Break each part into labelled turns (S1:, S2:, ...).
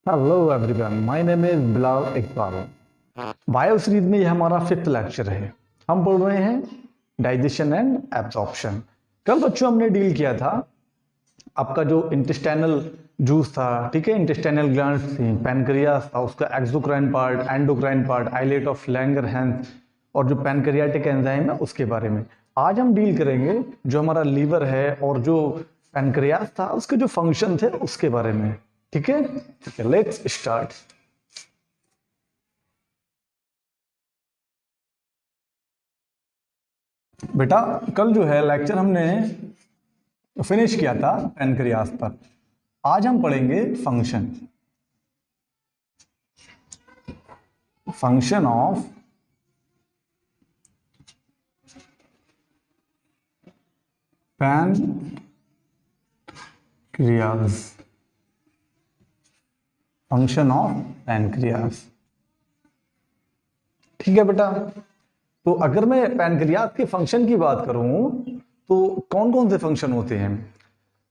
S1: Hello everyone, my name is Bilal Iqbal. Bio series में यह हमारा 5th लेक्चर है। हम पढ़ रहे हैं डाइजेशन एंड एब्जॉर्प्शन। कल बच्चों हमने डील किया था आपका जो इंटेस्टाइनल जूस था, ठीक है, इंटेस्टाइनल ग्लैंड्स थी, पैनक्रियास था, उसका exocrine part, endocrine part, islet of Langerhans और जो पैनक्रियाटिक एंजाइम है उसके बारे में। आज हम डील करेंगे जो हमारा लीवर है और जो पैनक्रियास था उसके जो फंक्शन थे उसके बारे में। ठीक है, ठीक है, लेट्स स्टार्ट। बेटा कल जो है लेक्चर हमने फिनिश किया था पैनक्रियास पर। आज हम पढ़ेंगे function function of pancreas. Function of pancreas, ठीक है बेटा। तो अगर मैं पैनक्रियास के फंक्शन की बात करूं तो कौन कौन से फंक्शन होते हैं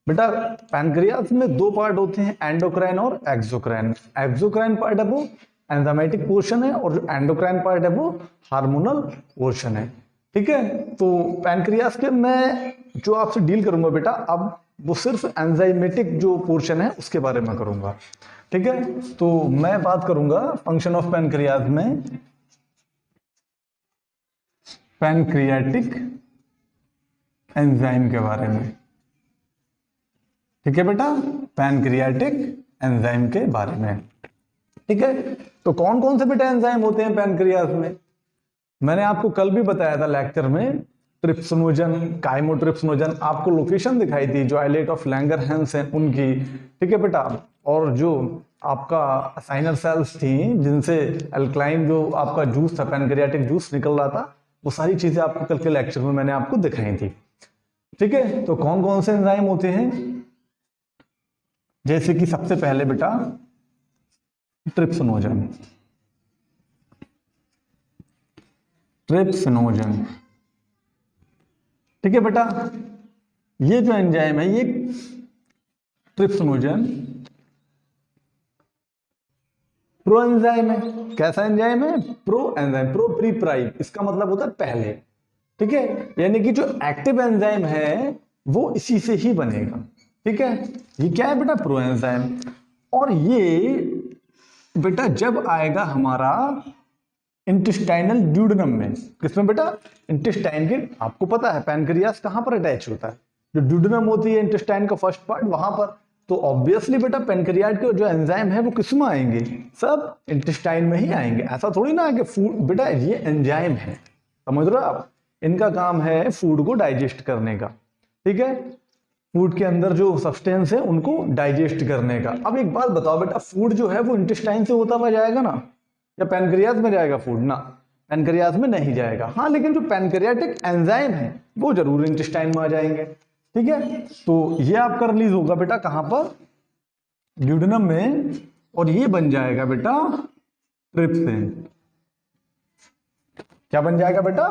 S1: बेटा? पैनक्रियास में दो पार्ट होते हैं, एंडोक्राइन और एक्सोक्राइन। एक्सोक्राइन पार्ट है वो एंजाइमेटिक पोर्शन है और जो एंडोक्राइन पार्ट है वो हार्मोनल पोर्शन है। ठीक है, तो पैनक्रियास के मैं जो आपसे डील करूंगा बेटा, अब वो सिर्फ एंजाइमेटिक जो पोर्शन है उसके बारे में करूंगा। ठीक है, तो मैं बात करूंगा फंक्शन ऑफ पैनक्रियास में पैनक्रियाटिक एंजाइम के बारे में। ठीक है बेटा, पैनक्रियाटिक एंजाइम के बारे में। ठीक है, तो कौन कौन से बेटा एंजाइम होते हैं पैनक्रियास में? मैंने आपको कल भी बताया था लेक्चर में, ट्रिप्सिनोजन, काइमोट्रिप्सिनोजन, आपको लोकेशन दिखाई थी जो आइलेट ऑफ लैंगरहैंस है उनकी। ठीक है बेटा, और जो आपका साइनर सेल्स थी जिनसे अल्कलाइन जो आपका जूस था, पैनक्रियाटिक जूस निकल रहा था, वो सारी चीजें आपको कल के लेक्चर में मैंने आपको दिखाई थी। ठीक है, तो कौन कौन से एंजाइम होते हैं? जैसे कि सबसे पहले बेटा ट्रिप्सिनोजन। ट्रिप्सिनोजन, ठीक है बेटा, ये जो एंजाइम है ये ट्रिप्सिनोजन प्रो एंजाइम है। कैसा एंजाइम है? Pro enzyme, pro pre prime, इसका मतलब होता है पहले। ठीक है, यानी कि जो एक्टिव एंजाइम है वो इसी से ही बनेगा। ठीक है, ये क्या है बेटा? Pro enzyme. और ये बेटा जब आएगा हमारा इंटेस्टाइनल ड्यूडेनम में, किसमें बेटा? इंटेस्टाइन के, आपको पता है पैनक्रियास कहां पर अटैच होता है? जो ड्यूडेनम होती है इंटेस्टाइन का फर्स्ट पार्ट, वहां पर। तो ऑब्वियसली बेटा पैनक्रियाट के जो एंजाइम है वो किसमें आएंगे? सब इंटेस्टाइन में ही आएंगे। ऐसा थोड़ी ना है कि फूड, बेटा ये एंजाइम है, समझ रहे हो आप? इनका काम है फूड को डाइजेस्ट करने का। ठीक है, फूड के अंदर जो सब्सटेंस है उनको डाइजेस्ट करने का। अब एक बात बताओ बेटा, फूड जो है वो इंटेस्टाइन से होता हुआ जाएगा ना, या पैनक्रियास में जाएगा फूड? ना, पैनक्रियास में नहीं जाएगा। हाँ, लेकिन जो पैनक्रियाटिक एंजाइम है वो जरूर इंटेस्टाइन में आ जाएंगे। ठीक है, तो ये आपका रिलीज होगा बेटा कहां पर? ड्यूडेनम में, और ये बन जाएगा बेटा ट्रिप्सिन। क्या बन जाएगा बेटा?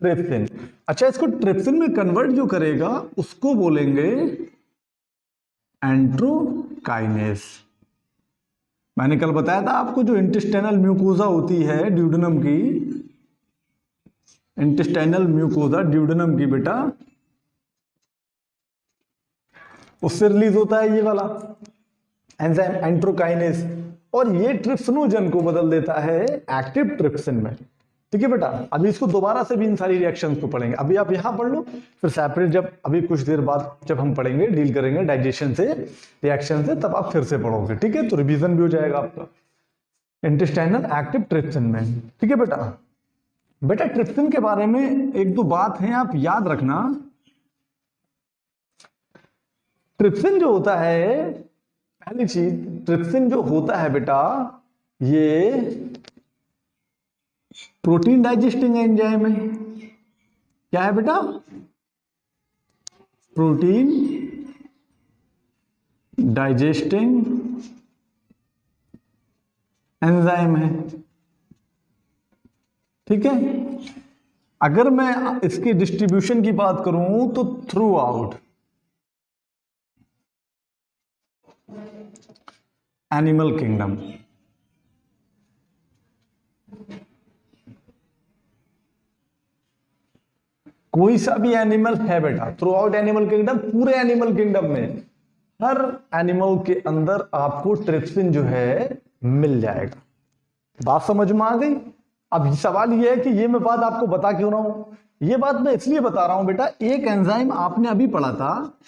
S1: ट्रिप्सिन। अच्छा, इसको ट्रिप्सिन में कन्वर्ट जो करेगा उसको बोलेंगे एंट्रोकाइनेस। मैंने कल बताया था आपको जो इंटेस्टाइनल म्यूकोजा होती है ड्यूडेनम की, इंटेस्टाइनल म्यूकोजा ड्यूडेनम की बेटा, उससे रिलीज होता है ये वाला एंजाइम एंट्रोकाइनेस, और ये ट्रिप्सिनोजन को बदल देता है एक्टिव ट्रिप्सिन में। ठीक है बेटा, अभी इसको दोबारा से भी इन सारी रिएक्शंस को पढ़ेंगे। अभी आप यहां पढ़ लो, फिर सेपरेट जब अभी कुछ देर बाद जब हम पढ़ेंगे, डील करेंगे डाइजेशन से, रिएक्शन से, तब आप फिर से पढ़ोगे। ठीक है, तो रिवीजन भी हो जाएगा आपका इंटेस्टाइनल एक्टिव ट्रिप्सिन में। ठीक है बेटा, बेटा ट्रिप्सिन के बारे में एक दो बात है आप याद रखना। ट्रिप्सिन जो होता है, पहली चीज, ट्रिप्सिन जो होता है बेटा, ये प्रोटीन डाइजेस्टिंग एंजाइम है। क्या है बेटा? प्रोटीन डाइजेस्टिंग एंजाइम है। ठीक है, अगर मैं इसकी डिस्ट्रीब्यूशन की बात करूं तो थ्रू आउट एनिमल किंगडम। कोई सा भी एनिमल है बेटा, थ्रू आउट एनिमल किंगडम, पूरे एनिमल किंगडम में हर एनिमल के अंदर आपको ट्रिप्सिन जो है मिल जाएगा। बात समझ में आ गई? अब सवाल यह है कि ये मैं बात आपको बता क्यों रहा हूं? ये बात मैं इसलिए बता रहा हूं बेटा, एक एंजाइम आपने अभी पढ़ा था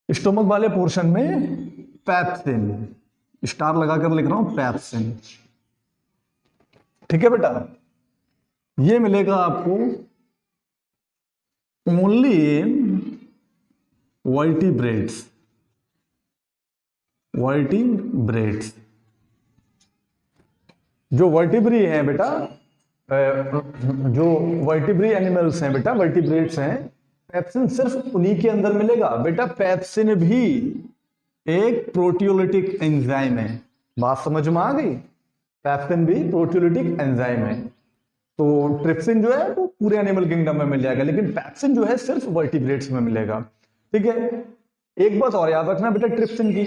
S1: स्टोमक वाले पोर्शन में, पैप्सिन, स्टार लगाकर लिख रहा हूं पैप्सिन। ठीक है बेटा, ये मिलेगा आपको ओनली इन वर्टिब्रेट्स, वर्टिब्रेट्स। जो वर्टिब्री हैं बेटा, जो वर्टिब्री एनिमल्स हैं बेटा, वर्टिब्रेट्स हैं, पेप्सिन सिर्फ उन्हीं के अंदर मिलेगा बेटा। पेप्सिन भी एक प्रोटियोलिटिक एंजाइम है। बात समझ में आ गई? पेप्सिन भी प्रोटियोलिटिक एंजाइम है। तो ट्रिप्सिन जो है वो पूरे एनिमल किंगडम में मिल जाएगा, लेकिन पेप्सिन जो है सिर्फ वर्टिब्रेट्स में मिलेगा। ठीक है, एक बात और याद रखना बेटा ट्रिप्सिन की,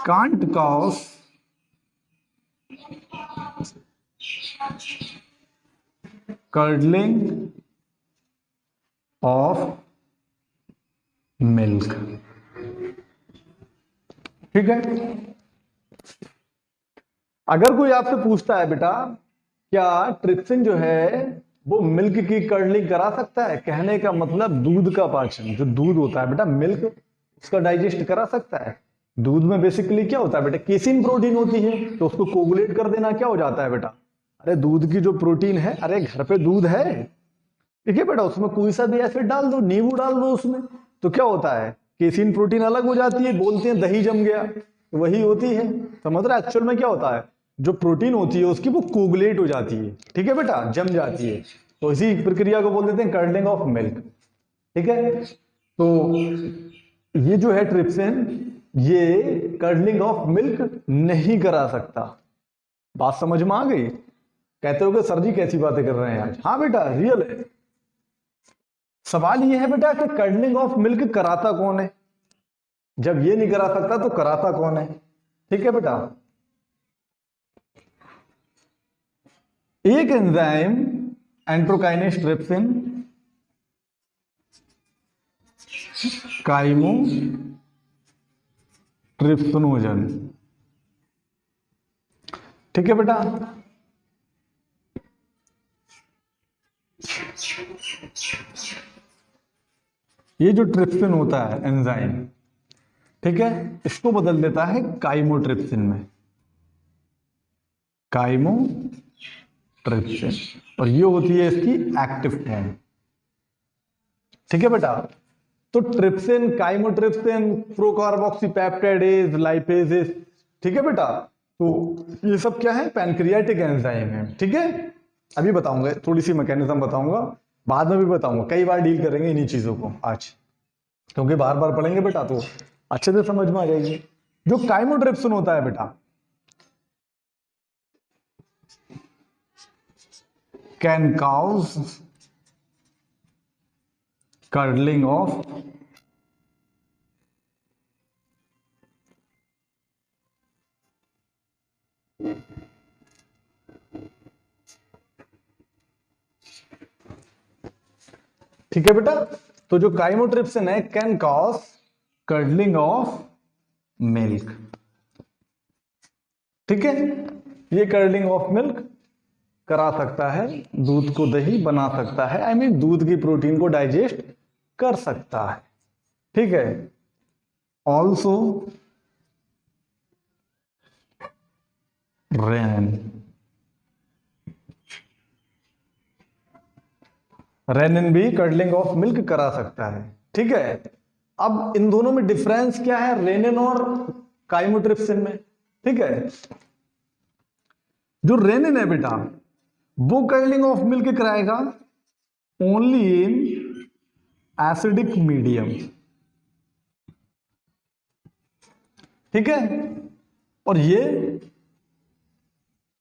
S1: can't cause curdling of milk। ठीक है, अगर कोई आपसे पूछता है बेटा क्या ट्रिप्सिन जो है वो मिल्क की कर्डलिंग करा सकता है, कहने का मतलब दूध का पाचन, जो दूध होता है बेटा मिल्क, उसका डाइजेस्ट करा सकता है। दूध में बेसिकली क्या होता है बेटा, केसिन प्रोटीन होती है, तो उसको कोगुलेट कर देना क्या हो जाता है बेटा, अरे दूध की जो प्रोटीन है, अरे घर पे दूध है, ठीक है बेटा, उसमें कोई सा भी एसिड डाल दो, नींबू डाल दो उसमें, तो क्या होता है केसिन प्रोटीन अलग हो जाती है, बोलते हैं दही जम गया, वही होती है। समझ रहा है? एक्चुअल में क्या होता है, जो प्रोटीन होती है उसकी वो कोगुलेट हो जाती है, ठीक है बेटा, जम जाती है, तो इसी प्रक्रिया को बोल देते हैं कर्डलिंग ऑफ मिल्क। ठीक है, तो ये जो है ट्रिप्सिन, ये कर्डलिंग ऑफ मिल्क नहीं करा सकता। बात समझ में आ गई? कहते हो कि सर जी कैसी बातें कर रहे हैं आज? हाँ बेटा रियल है। सवाल ये है बेटा कि कर्डलिंग ऑफ मिल्क कराता कौन है? जब ये नहीं करा सकता तो कराता कौन है? ठीक है बेटा, एक एंजाइम एंट्रोकाइनेस ट्रिप्सिन काइमो ट्रिप्सिनोजन। ठीक है बेटा, ये जो ट्रिप्सिन होता है एंजाइम, ठीक है, इसको बदल देता है काइमोट्रिप्सिन में, काइमोट्रिप्सिन, और ये होती है इसकी एक्टिव फॉर्म। ठीक है बेटा, तो ट्रिप्सिन, काइमोट्रिप्सिन, प्रोकार्बोक्सीपेप्टाइडेज, लाइपेजेस, ठीक है बेटा, तो ये सब क्या है, पैनक्रियाटिक एंजाइम है। ठीक है, अभी बताऊंगा, थोड़ी सी मैकेनिज्म बताऊंगा, बाद में भी बताऊंगा, कई बार डील करेंगे इन्हीं चीजों को आज, क्योंकि बार बार पढ़ेंगे बेटा तो अच्छे से समझ में आ जाएगी। जो काइमोट्रिप्सिन होता है बेटा, कैन कॉज कर्डलिंग ऑफ ठीक है बेटा, तो जो काइमोट्रिप्सिन है can cause curdling of milk. ठीक है, ये कर्डलिंग ऑफ मिल्क करा सकता है, दूध को दही बना सकता है, आई मीन दूध की प्रोटीन को डाइजेस्ट कर सकता है। ठीक है, ऑल्सो रेनिन भी कर्डलिंग ऑफ मिल्क करा सकता है। ठीक है, अब इन दोनों में डिफरेंस क्या है, रेनिन और काइमोट्रिप्सिन में? ठीक है, जो रेनिन है बेटा वो कर्डलिंग ऑफ मिल्क कराएगा ओनली इन एसिडिक मीडियम। ठीक है, और ये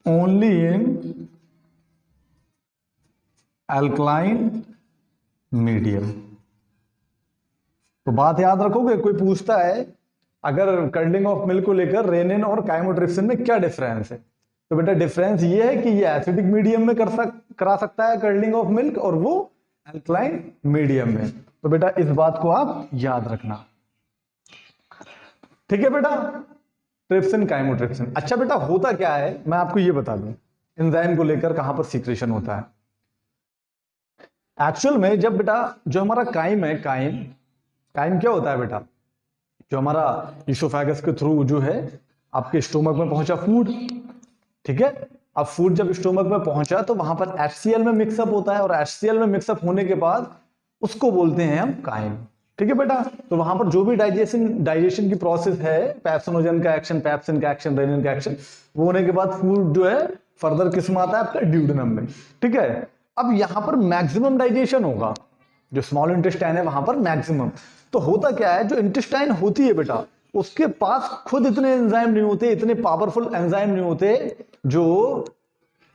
S1: ओनली इन अल्कलाइन मीडियम। तो बात याद रखोगे, कोई पूछता है अगर कर्डिंग ऑफ मिल्क को लेकर रेनिन और काइमोट्रिप्सिन में क्या डिफरेंस है, तो बेटा डिफरेंस ये है कि ये एसिडिक मीडियम में करा सकता है कर्डिंग ऑफ मिल्क और वो अल्कलाइन मीडियम में। तो बेटा इस बात को आप याद रखना, ठीक है बेटा। Trypsin chymotrypsin. अच्छा बेटा होता क्या है मैं आपको ये बता दूं, एंजाइम को लेकर कहां पर सीक्रेशन होता है। एक्चुअल में जब बेटा जो हमारा काइम है, काइम क्या होता है बेटा, जो हमारा इसोफेगस के थ्रू जो है आपके स्टोमक में पहुंचा फूड, ठीक है। अब फूड जब स्टोमक में पहुंचा तो वहां पर HCl में मिक्सअप होता है और HCl में मिक्सअप होने के बाद उसको बोलते हैं हम काइम, ठीक है बेटा। तो वहां पर जो भी डाइजेशन की प्रोसेस है, पैप्सिनोजन का एक्शन, पैप्सिन का एक्शन, रेनिन का एक्शन, वो होने के बाद फूड जो है फर्दर किस में आता है आपका ड्यूडेनम में, ठीक है। अब यहां पर मैक्सिमम डाइजेशन होगा, जो स्मॉल इंटेस्टाइन है वहां पर मैक्सिमम। तो होता क्या है, जो इंटेस्टाइन होती है बेटा उसके पास खुद इतने एंजाइम नहीं होते, इतने पावरफुल एंजाइम नहीं होते जो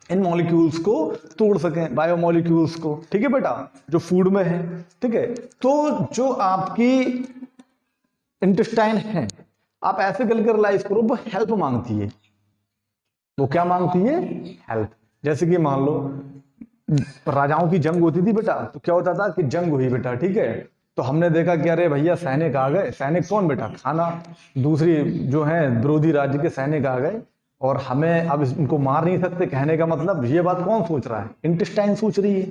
S1: इन मॉलिक्यूल्स को तोड़ सकें, बायोमॉलिक्यूल्स को, ठीक है बेटा, जो फूड में है, ठीक है। तो जो आपकी इंटेस्टाइन है, आप ऐसे कैलकुलेट करो, वो हेल्प मांगती है। वो क्या मांगती है? हेल्प। जैसे कि मान लो राजाओं की जंग होती थी बेटा, तो क्या होता था कि जंग हुई बेटा, ठीक है, तो हमने देखा कि अरे भैया सैनिक आ गए। सैनिक कौन बेटा? खाना, दूसरी जो है विरोधी राज्य के सैनिक आ गए और हमें अब इनको मार नहीं सकते। कहने का मतलब ये बात कौन सोच रहा है? इंटेस्टाइन सोच रही है।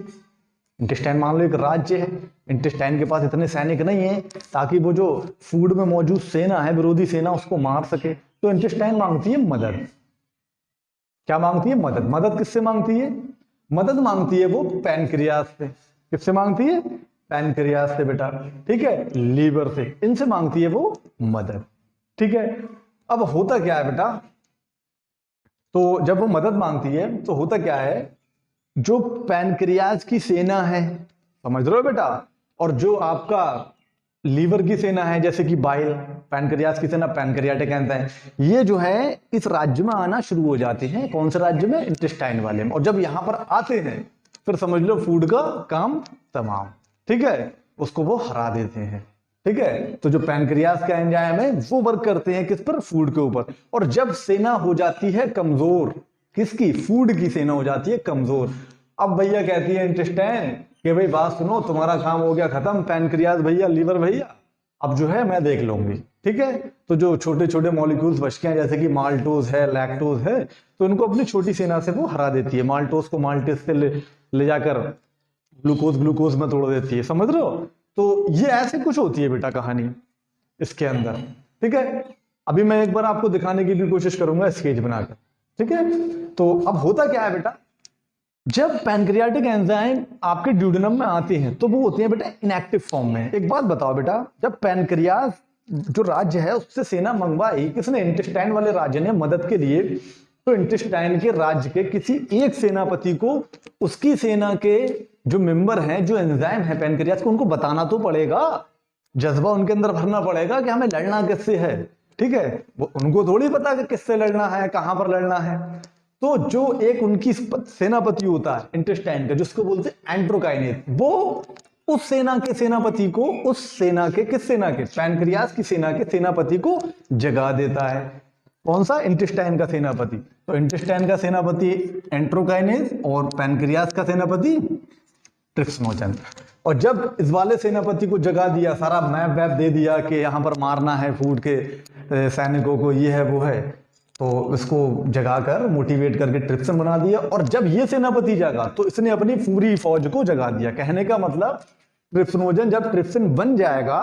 S1: इंटेस्टाइन मान लो एक राज्य है, इंटेस्टाइन के पास इतने सैनिक नहीं है ताकि वो जो फूड में मौजूद सेना है, विरोधी सेना, उसको मार सके। तो इंटेस्टाइन मांगती है मदद। क्या मांगती है? मदद। मदद किससे मांगती है? मदद मांगती है वो पैनक्रियाज से। किससे मांगती है? पैनक्रियाज से बेटा, ठीक है, लीवर से, इनसे मांगती है वो मदद, ठीक है। अब होता क्या है बेटा, तो जब वो मदद मांगती है तो होता क्या है, जो पैनक्रियाज की सेना है, समझ रहे हो बेटा, और जो आपका लीवर की सेना है जैसे कि बाइल, पैनक्रियाज की सेना पैनक्रियाटिक एंजाइम, ये जो है इस राज्य में आना शुरू हो जाते हैं। कौन से राज्य में? इंटेस्टाइन वाले में। और जब यहां पर आते हैं फिर समझ लो फूड का काम तमाम, ठीक है, उसको वो हरा देते हैं, ठीक है। तो जो पैनक्रियाज का एंजाइम है वो वर्क करते हैं किस पर? फूड के ऊपर। और जब सेना हो जाती है कमजोर, किसकी? फूड की सेना हो जाती है कमजोर। अब भैया कहती है इंटेस्टाइन कि भाई बात सुनो, तुम्हारा काम हो गया खत्म, पैनक्रियाज भैया, लीवर भैया, अब जो है मैं देख लूंगी, ठीक है। तो जो छोटे छोटे मॉलिक्यूल्स बचते हैं जैसे कि माल्टोज है, लैक्टोज है, तो इनको अपनी छोटी सेना से वो हरा देती है। माल्टोज को माल्टेज से ले जाकर ग्लूकोज में तोड़ देती है, समझ रहे हो। तो ये ऐसे कुछ होती है बेटा कहानी इसके अंदर, ठीक है। अभी मैं एक बार आपको दिखाने की भी कोशिश करूंगा स्केच बनाकर, ठीक है। तो अब होता क्या है बेटा, जब पैनक्रियाटिक एंजाइम आपके ड्यूडेनम में आते हैं तो वो होते हैं बेटा इनएक्टिव फॉर्म में। एक बात बताओ बेटा, जब पैनक्रियाज जो राज्य है उससे सेना मंगवाई किसने? इंटेस्टाइन वाले राज्य ने मदद के लिए। तो इंटेस्टाइन के राज्य के किसी एक सेनापति को उसकी सेना के जो मेंबर हैं, जो एंजाइम है पैनक्रियाज को, उनको बताना तो पड़ेगा, जज्बा उनके अंदर भरना पड़ेगा कि हमें लड़ना किससे है, ठीक है। वो उनको थोड़ी पता कि किससे लड़ना है, कहां पर लड़ना है। तो जो एक उनकी सेनापति होता है इंटेस्टाइन का, जिसको बोलते हैं एंट्रोकाइनेज, वो उस सेना के सेनापति को, उस सेना के, किस सेना के? पैनक्रियाज की सेना के सेनापति को जगा देता है। कौन सा? इंटेस्टाइन का सेनापति। तो इंटेस्टाइन का सेनापति एंट्रोकाइनेज और पैनक्रियाज का सेनापति ट्रिप्सिनोजन। और जब इस वाले सेनापति को जगा दिया, सारा मैप वैप दे दिया कि यहां पर मारना है फूड के सैनिकों को, ये है वो है, तो इसको जगाकर मोटिवेट करके ट्रिप्सिन बना दिया। और जब ये सेनापति जगा तो इसने अपनी पूरी फौज को जगा दिया। कहने का मतलब ट्रिप्सिनोजन जब ट्रिप्सिन बन जाएगा,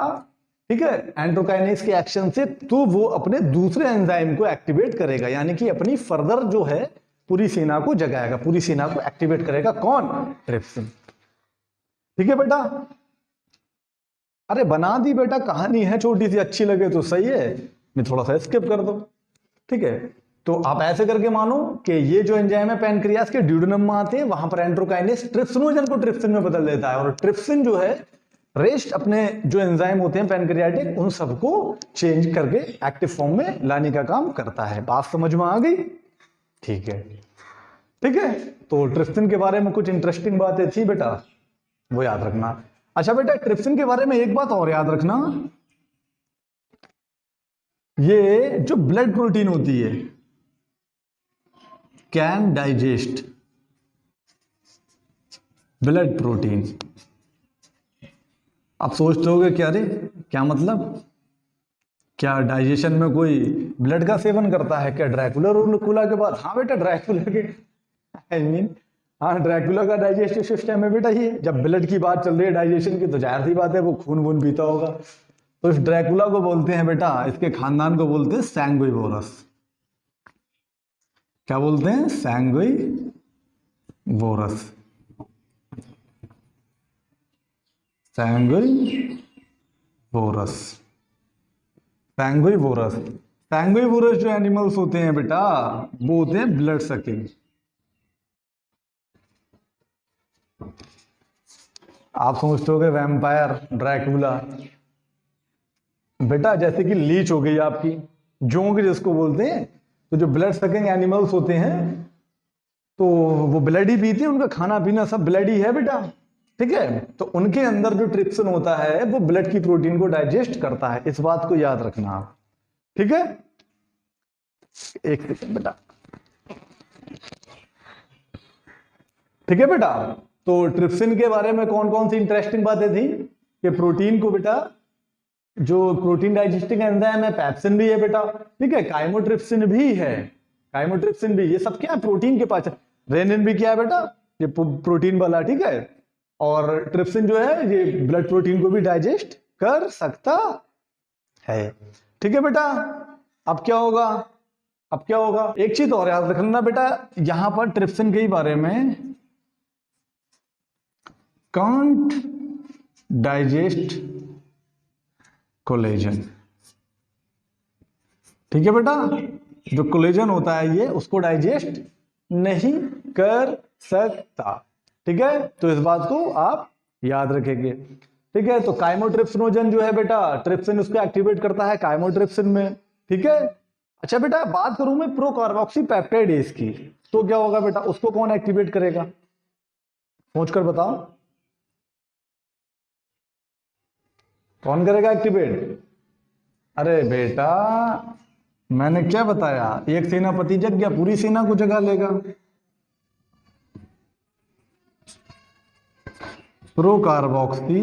S1: ठीक है, एंट्रोकाइनेज के एक्शन से, तो वो अपने दूसरे एंजाइम को एक्टिवेट करेगा, यानी कि अपनी फर्दर जो है पूरी सेना को जगाएगा, पूरी सेना को एक्टिवेट करेगा। कौन? ट्रिप्सिन, ठीक है बेटा। अरे बना दी बेटा, कहानी है छोटी सी, अच्छी लगे तो सही है, मैं थोड़ा सा स्किप कर दो, ठीक है। तो आप ऐसे करके मानो कि ये जो एंजाइम है पैनक्रियाज के ड्यूडेनम में आते हैं, वहां पर एंट्रोकाइनेज ट्रिप्सिनोजन को ट्रिप्सिन में बदल देता है, और ट्रिप्सिन जो है रेस्ट अपने जो एंजाइम होते हैं पैनक्रियाटिक, उन सबको चेंज करके एक्टिव फॉर्म में लाने का काम करता है। बात समझ में आ गई? ठीक है, ठीक है। तो ट्रिप्सिन के बारे में कुछ इंटरेस्टिंग बातें थी बेटा, वो याद रखना। अच्छा बेटा, ट्रिप्सिन के बारे में एक बात और याद रखना, ये जो ब्लड प्रोटीन होती है कैन डाइजेस्ट ब्लड प्रोटीन। आप सोचते होगे क्या रे, क्या मतलब, क्या डाइजेशन में कोई ब्लड का सेवन करता है क्या ड्रैकुला रुकुला के बाद? हाँ बेटा, ड्रैकुला के हाँ, ड्रैकुला का डाइजेस्टिव सिस्टम है बेटा ये। जब ब्लड की बात चल रही है डाइजेशन की, तो जाहिर सी बात है वो खून वून पीता होगा। तो इस ड्रैकुला को बोलते हैं बेटा, इसके खानदान को बोलते हैं सैंगुइवोरस। क्या बोलते हैं? सैंगुइवोरस। सैंगुइवोरस। सैंगुइवोरस। सैंगुइवोरस जो एनिमल्स होते हैं बेटा, वो होते हैं ब्लड सकिंग। आप सोचते हो कि वैम्पायर, ड्रैकुला, बेटा जैसे कि लीच हो गई आपकी, जोंक जिसको बोलते हैं, तो जो ब्लड सकिंग एनिमल्स होते हैं तो वो ब्लड ही पीते हैं, उनका खाना पीना सब ब्लड ही है बेटा। ठीक है, तो उनके अंदर जो ट्रिप्सिन होता है वो ब्लड की प्रोटीन को डाइजेस्ट करता है, इस बात को याद रखना आप। ठीक है, एक सेकंड बेटा। ठीक है बेटा, तो ट्रिप्सिन के बारे में कौन कौन सी इंटरेस्टिंग बातें थी कि प्रोटीन को बेटा, जो प्रोटीन डाइजेस्टिंग एंजाइम है, पेप्सिन भी है बेटा। ठीक है, काइमोट्रिप्सिन भी है, काइमोट्रिप्सिन भी, ये सब क्या है प्रोटीन के पास। रेनिन भी क्या है बेटा, ये प्रोटीन वाला। ठीक है, और ट्रिप्सिन जो है ये ब्लड प्रोटीन को भी डाइजेस्ट कर सकता है। ठीक है बेटा, अब क्या होगा, अब क्या होगा, एक चीज और याद रखना बेटा, यहां पर ट्रिप्सिन के बारे में, कांट डाइजेस्ट कोलेजन। ठीक है बेटा, जो कोलेजन होता है ये उसको डाइजेस्ट नहीं कर सकता। ठीक है, तो इस बात को आप याद रखेंगे। ठीक है, तो काइमोट्रिप्सिनोजन जो है बेटा, ट्रिप्सिन उसको एक्टिवेट करता है काइमोट्रिप्सिन में। ठीक है, अच्छा बेटा, बात करूं मैं प्रोकार्बोक्सी पेप्टाइडेज की, तो क्या होगा बेटा, उसको कौन एक्टिवेट करेगा, सोचकर बताओ, कौन करेगा एक्टिवेट? अरे बेटा, मैंने क्या बताया, एक सेनापति जग गया पूरी सेना को जगा लेगा। Procarboxy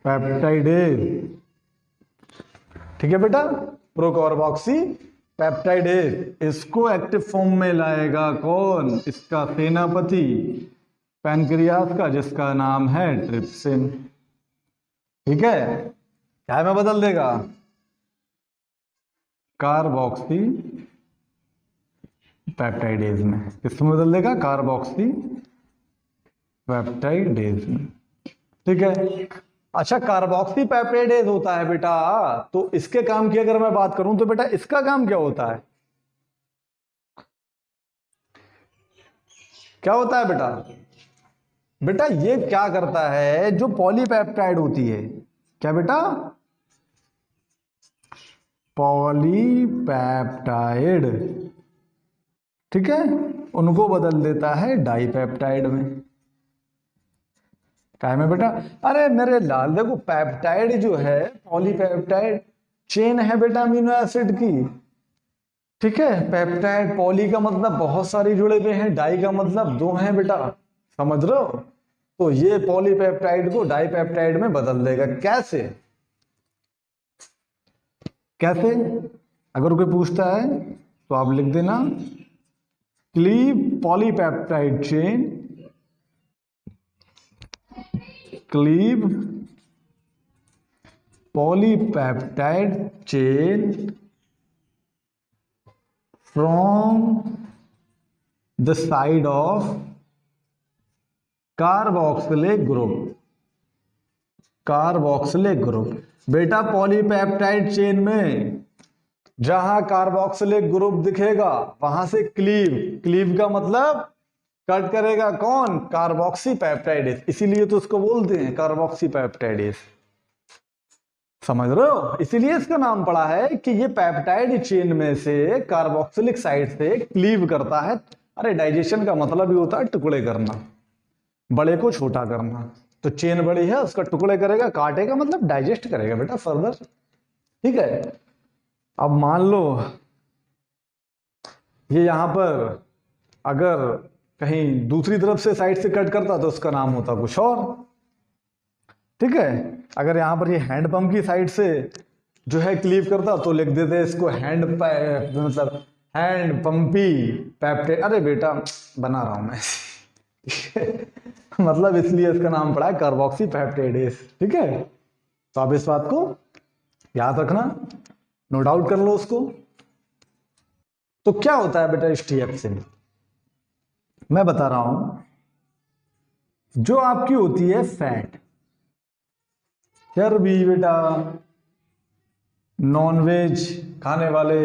S1: peptidase. ठीक है बेटा, प्रोकार्बोक्सी पेप्टाइडेज, इसको एक्टिव फॉर्म में लाएगा कौन? इसका सेनापति पैनक्रियास का, जिसका नाम है ट्रिप्सिन। ठीक है, क्या में बदल देगा? कार्बोक्सी पेप्टाइडेज में। किसमें बदल देगा? कार्बोक्सी पेप्टाइडेज में। ठीक है, अच्छा कार्बोक्सी पेप्टाइडेज होता है बेटा, तो इसके काम की अगर मैं बात करूं तो बेटा इसका काम क्या होता है, क्या होता है बेटा? बेटा ये क्या करता है, जो पॉलीपेप्टाइड होती है, क्या बेटा? पॉलीपेप्टाइड। ठीक है, उनको बदल देता है डाइपेप्टाइड में। क्या में बेटा? अरे मेरे लाल, देखो पेप्टाइड जो है, पॉलीपेप्टाइड चेन है बेटा अमीनो एसिड की। ठीक है, पेप्टाइड, पॉली का मतलब बहुत सारी जुड़े हुए हैं, डाई का मतलब दो हैं बेटा, समझ रहे हो? तो ये पॉलीपेप्टाइड को डाइपेप्टाइड में बदल देगा। कैसे? कैसे? अगर कोई पूछता है तो आप लिख देना, cleave polypeptide chain, cleave polypeptide chain from the side of carboxylic group. Carboxylic group बेटा, पॉलीपेप्टाइड चेन में जहां कार्बोक्सिलिक ग्रुप दिखेगा वहां से क्लीव, क्लीव का मतलब कट करेगा कौन? कार्बोक्सी पेप्टाइडेज, इसीलिए तो उसको बोलते हैं कार्बोक्सी पेप्टाइडेज। समझ रहे हो? इसीलिए इसका नाम पड़ा है कि ये पेप्टाइड चेन में से कार्बोक्सिलिक साइड से क्लीव करता है, अरे डाइजेशन का मतलब ही होता है टुकड़े करना, बड़े को छोटा करना। तो चेन बड़ी है, उसका टुकड़े करेगा, काटेगा मतलब डाइजेस्ट करेगा बेटा फर्दर। ठीक है, अब मान लो ये यहां पर अगर कहीं दूसरी तरफ से साइड से कट करता तो उसका नाम होता कुछ और। ठीक है, अगर यहां पर ये हैंड पंप की साइड से जो है क्लीव करता तो लिख देते इसको हैंड मतलब हैंड पंपी पेप्टेड। अरे बेटा बना रहा हूं मैं मतलब इसलिए इसका नाम पड़ा है कार्बोक्सी पेप्टेडेस। ठीक है, तो आप इस बात को याद रखना, नोट आउट कर लो उसको। तो क्या होता है बेटा HTF मैं बता रहा हूं, जो आपकी होती है फैट, चर्बी बेटा, नॉनवेज खाने वाले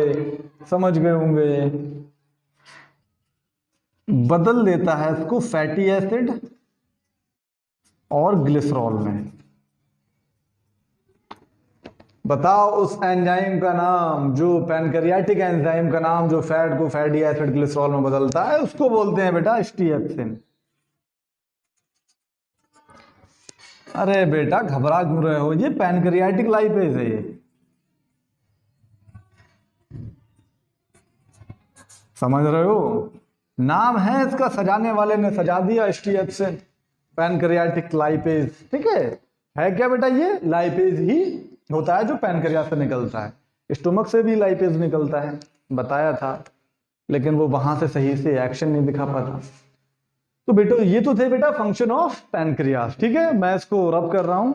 S1: समझ गए होंगे, बदल देता है इसको फैटी एसिड और ग्लिसरॉल में। बताओ उस एंजाइम का नाम, जो पैनक्रियाटिक एंजाइम का नाम जो फैट को फैटी एसिड ग्लिसरॉल में बदलता है, उसको बोलते हैं बेटा HTF। अरे बेटा घबरा क्यों रहे हो, ये पैनक्रियाटिक लाइपेज है ये, समझ रहे हो, नाम है इसका, सजाने वाले ने सजा दिया HTF, पैनक्रियाटिक लाइपेज। ठीक है क्या बेटा, ये लाइपेज ही होता है जो पैनक्रियास से निकलता है। स्टोमक से भी लाइपेज निकलता है, बताया था, लेकिन वो वहां से सही से एक्शन नहीं दिखा पाता। तो बेटा ये तो थे बेटा फंक्शन ऑफ पैनक्रियास। ठीक है, मैं इसको रब कर रहा हूं।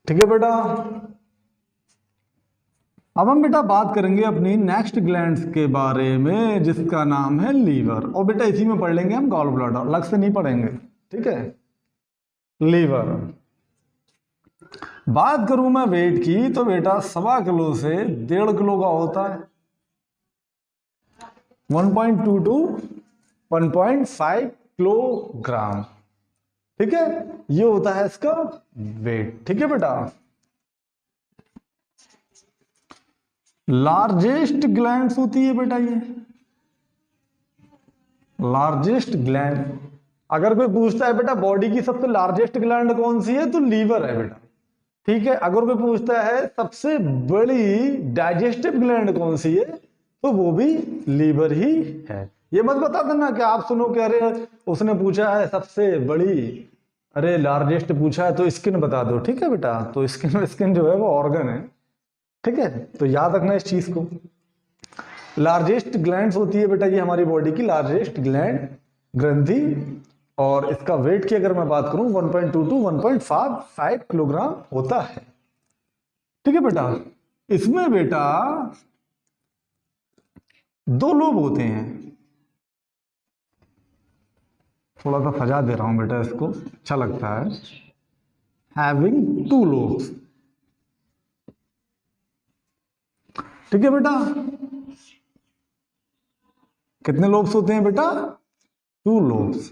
S1: ठीक है बेटा, अब हम बेटा बात करेंगे अपनी नेक्स्ट ग्लैंड्स के बारे में, जिसका नाम है लीवर। और बेटा इसी में पढ़ लेंगे हम गॉल ब्लैडर, अलग से नहीं पढ़ेंगे। ठीक है, लीवर। बात करूं मैं वेट की, तो बेटा 1.25 किलो से 1.5 किलो का होता है, 1.2 to 1.5 किलोग्राम। ठीक है, ये होता है इसका वेट। ठीक है बेटा, लार्जेस्ट ग्लैंड्स होती है बेटा ये, लार्जेस्ट ग्लैंड। अगर कोई पूछता है बेटा बॉडी की सबसे लार्जेस्ट ग्लैंड कौन सी है, तो लीवर है बेटा। ठीक है, अगर कोई पूछता है सबसे बड़ी डाइजेस्टिव ग्लैंड कौन सी है, तो वो भी लीवर ही है। ये मत बता देना कि आप सुनो कि अरे उसने पूछा है सबसे बड़ी, अरे लार्जेस्ट पूछा है तो स्किन बता दो। ठीक है बेटा, तो स्किन जो है वो ऑर्गन है। ठीक है, तो याद रखना इस चीज को। लार्जेस्ट ग्लैंड्स होती है बेटा ये हमारी बॉडी की लार्जेस्ट ग्लैंड ग्रंथि, और इसका वेट की अगर मैं बात करूं 1.2 to 1.5 किलोग्राम होता है। ठीक है बेटा, इसमें बेटा 2 लोब होते हैं, थोड़ा सा सजा दे रहा हूं बेटा इसको, अच्छा लगता है, हैविंग 2 लोब्स। ठीक है बेटा, कितने लोब्स होते हैं बेटा, 2 लोब्स।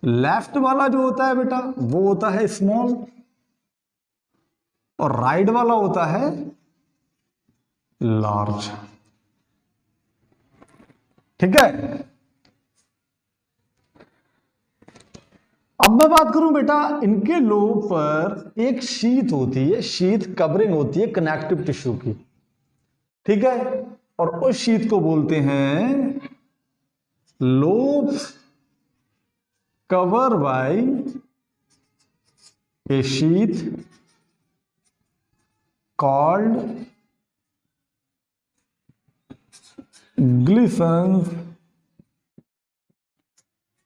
S1: लेफ्ट वाला जो होता है बेटा वो होता है स्मॉल, और राइट वाला होता है लार्ज। ठीक है, अब मैं बात करूं बेटा इनके लोब पर एक शीथ होती है, शीथ कवरिंग होती है कनेक्टिव टिश्यू की। ठीक है, और उस शीथ को बोलते हैं lobes cover by A sheath called Glisson's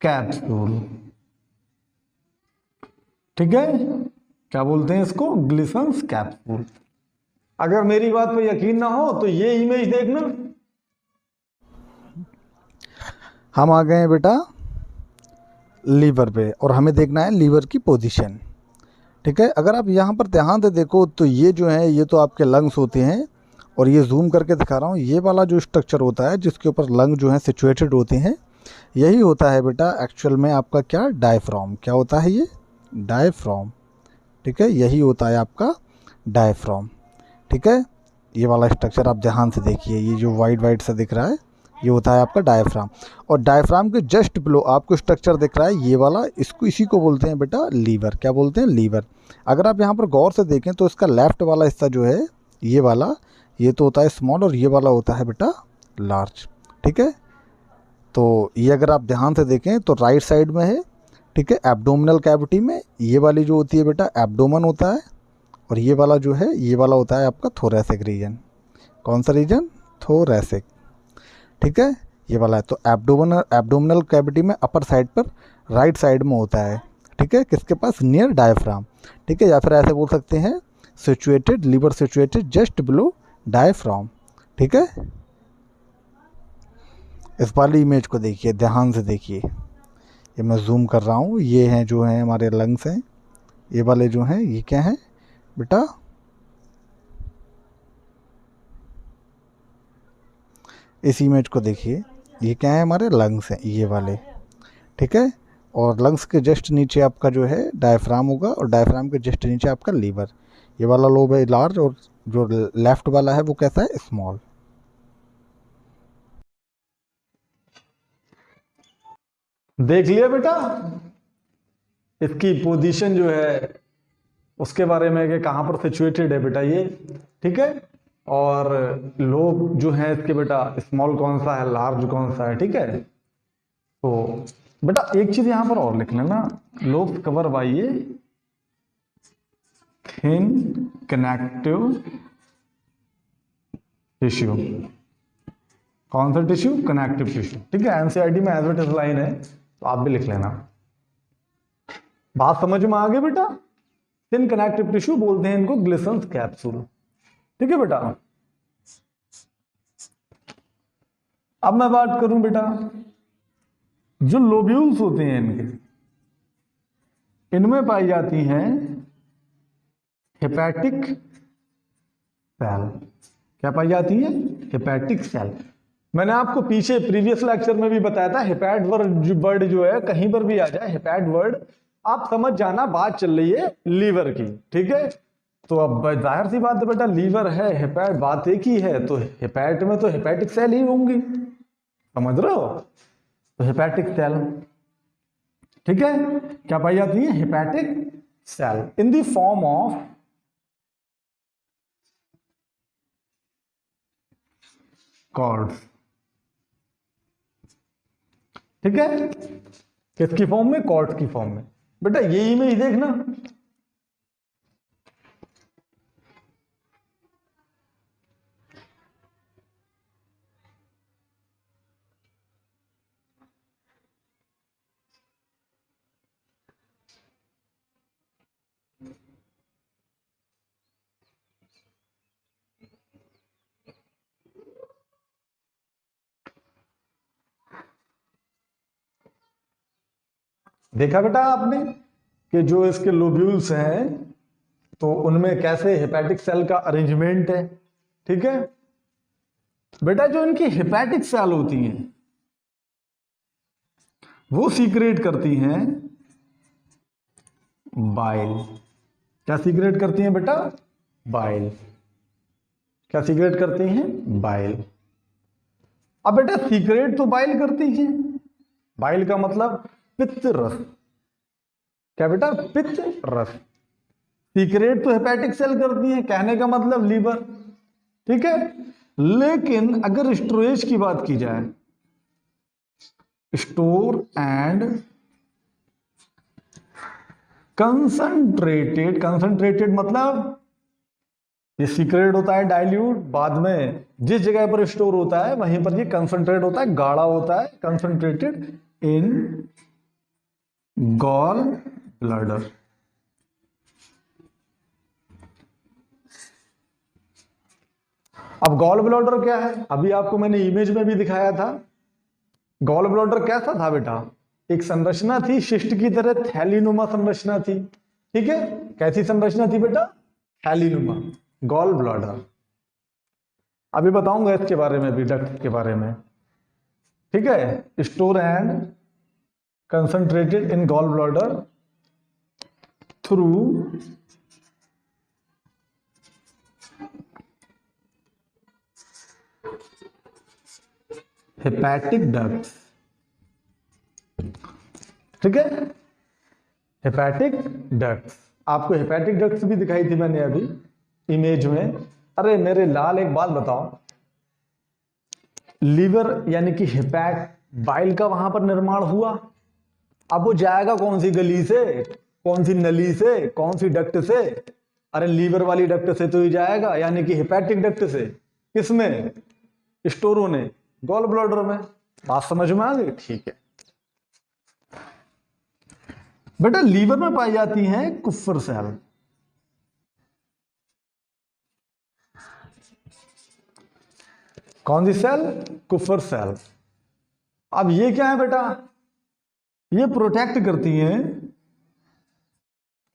S1: capsule. ठीक है, क्या बोलते हैं इसको, ग्लिसन्स कैप्सूल। अगर मेरी बात पे यकीन ना हो तो ये इमेज देखना।
S2: हम आ गए हैं बेटा लीवर पे, और हमें देखना है लीवर की पोजीशन। ठीक है, अगर आप यहाँ पर ध्यान से देखो तो ये जो है ये तो आपके लंग्स होते हैं, और ये जूम करके दिखा रहा हूँ, ये वाला जो स्ट्रक्चर होता है जिसके ऊपर लंग जो है सिचुएटेड होते हैं, यही होता है बेटा एक्चुअल में आपका क्या, डायफ्राम। क्या होता है ये, डायफ्राम। ठीक है, यही होता है आपका डायफ्राम। ठीक है, ये वाला स्ट्रक्चर आप ध्यान से देखिए, ये जो वाइट वाइट सा दिख रहा है ये होता है आपका डायफ्राम। और डायफ्राम के जस्ट बिलो आपको स्ट्रक्चर दिख रहा है ये वाला, इसको इसी को बोलते हैं बेटा लीवर। क्या बोलते हैं? लीवर। अगर आप यहाँ पर गौर से देखें तो इसका लेफ्ट वाला हिस्सा जो है ये वाला, ये तो होता है स्मॉल और ये वाला होता है बेटा लार्ज। ठीक है, तो ये अगर आप ध्यान से देखें तो राइट साइड में है, ठीक है, एब्डोमिनल कैविटी में ये वाली जो होती है बेटा एब्डोमन होता है, और ये वाला जो है ये वाला होता है आपका थोरैसिक रीजन। कौन सा रीजन? थोरैसिक। ठीक है, ये वाला है। तो एब्डोमिनल कैविटी में अपर साइड पर राइट साइड में होता है, ठीक है, किसके पास? Near diaphragm. ठीक है, या फिर ऐसे बोल सकते हैं situated, liver situated just below diaphragm. ठीक है, इस वाली इमेज को देखिए, ध्यान से देखिए, ये मैं जूम कर रहा हूँ, ये हैं जो हैं हमारे लंग्स हैं, ये वाले जो हैं ये क्या हैं बेटा? इस इमेज को देखिए, ये क्या है? हमारे लंग्स हैं ये वाले। ठीक है, और लंग्स के जस्ट नीचे आपका जो है डायफ्राम होगा, और डायफ्राम के जस्ट नीचे आपका लीवर। ये वाला लोब है लार्ज, और जो लेफ्ट वाला है वो कैसा है? स्मॉल।
S1: देख लिया बेटा इसकी पोजीशन जो है उसके बारे में कि कहाँ पर सिचुएटेड है बेटा ये। ठीक है, और लोब जो है इसके बेटा स्मॉल कौन सा है, लार्ज कौन सा है। ठीक है, तो बेटा एक चीज यहां पर और लिख लेना, लोब कवर बाय ये थिन कनेक्टिव टिश्यू। कौन सा टिश्यू? Connective tissue. ठीक है, एनसीईआरटी में एज इट इज लाइन है, तो आप भी लिख लेना। बात समझ में आ गई बेटा? थिन कनेक्टिव टिश्यू बोलते हैं इनको ग्लिसन्स कैप्सूल। ठीक है बेटा, अब मैं बात करूं बेटा जो लोब्यूल्स होते हैं इनमें पाई जाती हैं हेपेटिक सेल। क्या पाई जाती है? Hepatic cell. मैंने आपको पीछे प्रीवियस लेक्चर में भी बताया था, हेपैट वर्ड जो है कहीं पर भी आ जाए हेपैट वर्ड, आप समझ जाना बात चल रही है लीवर की। ठीक है, तो अब जाहिर सी बात है बेटा, लीवर है हेपैट बात एक ही है, तो हेपैट में तो हेपेटिक सेल ही होंगी, समझ रहे हो? तो हेपेटिक सेल, ठीक है, क्या पाई जाती है? Hepatic cell in the form of cords. ठीक है, किसकी फॉर्म में? कॉर्ड्स की फॉर्म में। बेटा ये इमेज देखना, देखा बेटा आपने कि जो इसके लोब्यूल्स हैं तो उनमें कैसे हेपेटिक सेल का अरेंजमेंट है। ठीक है बेटा, जो इनकी हेपेटिक सेल होती हैं वो सीक्रेट करती हैं बाइल। क्या सीक्रेट करती हैं बेटा? बाइल। क्या सीक्रेट करती हैं? बाइल। अब बेटा सीक्रेट तो बाइल करती हैं, बाइल का मतलब पित्त रस। क्या बेटा? पित्त रस। सीक्रेट तो हेपेटिक सेल करती है, कहने का मतलब लीवर। ठीक है, लेकिन अगर स्टोरेज की बात की जाए, स्टोर एंड कंसंट्रेटेड, कंसंट्रेटेड मतलब ये सीक्रेट होता है डाइल्यूट, बाद में जिस जगह पर स्टोर होता है वहीं पर ये कंसंट्रेट होता है, गाढ़ा होता है, कंसंट्रेटेड इन गॉल ब्लैडर। अब गॉल ब्लैडर क्या है? अभी आपको मैंने इमेज में भी दिखाया था। गॉल ब्लैडर कैसा था बेटा? एक संरचना थी शिष्ट की तरह, थैलीनुमा संरचना थी। ठीक है, कैसी संरचना थी बेटा? थैलीनुमा, गॉल ब्लैडर। अभी बताऊंगा इसके बारे में भी, डक्ट के बारे में। ठीक है, store and concentrated in gall bladder through hepatic ducts, ठीक है, हेपैटिक डक्ट्स। आपको हेपैटिक डक्ट्स भी दिखाई थी मैंने अभी इमेज में। अरे मेरे लाल एक बात बताओ, लीवर यानी कि हेपैट बाइल का वहां पर निर्माण हुआ, अब वो जाएगा कौन सी गली से, कौन सी नली से, कौन सी डक्ट से? अरे लीवर वाली डक्ट से तो ही जाएगा, यानी कि हेपैटिक डक्ट से। किसमें? स्टोर होने गॉल ब्लैडर में। बात समझ में आ गई? ठीक है बेटा, लीवर में पाई जाती हैं कुफर सेल। कौन सी सेल? कुफर सेल। अब ये क्या है बेटा? ये प्रोटेक्ट करती हैं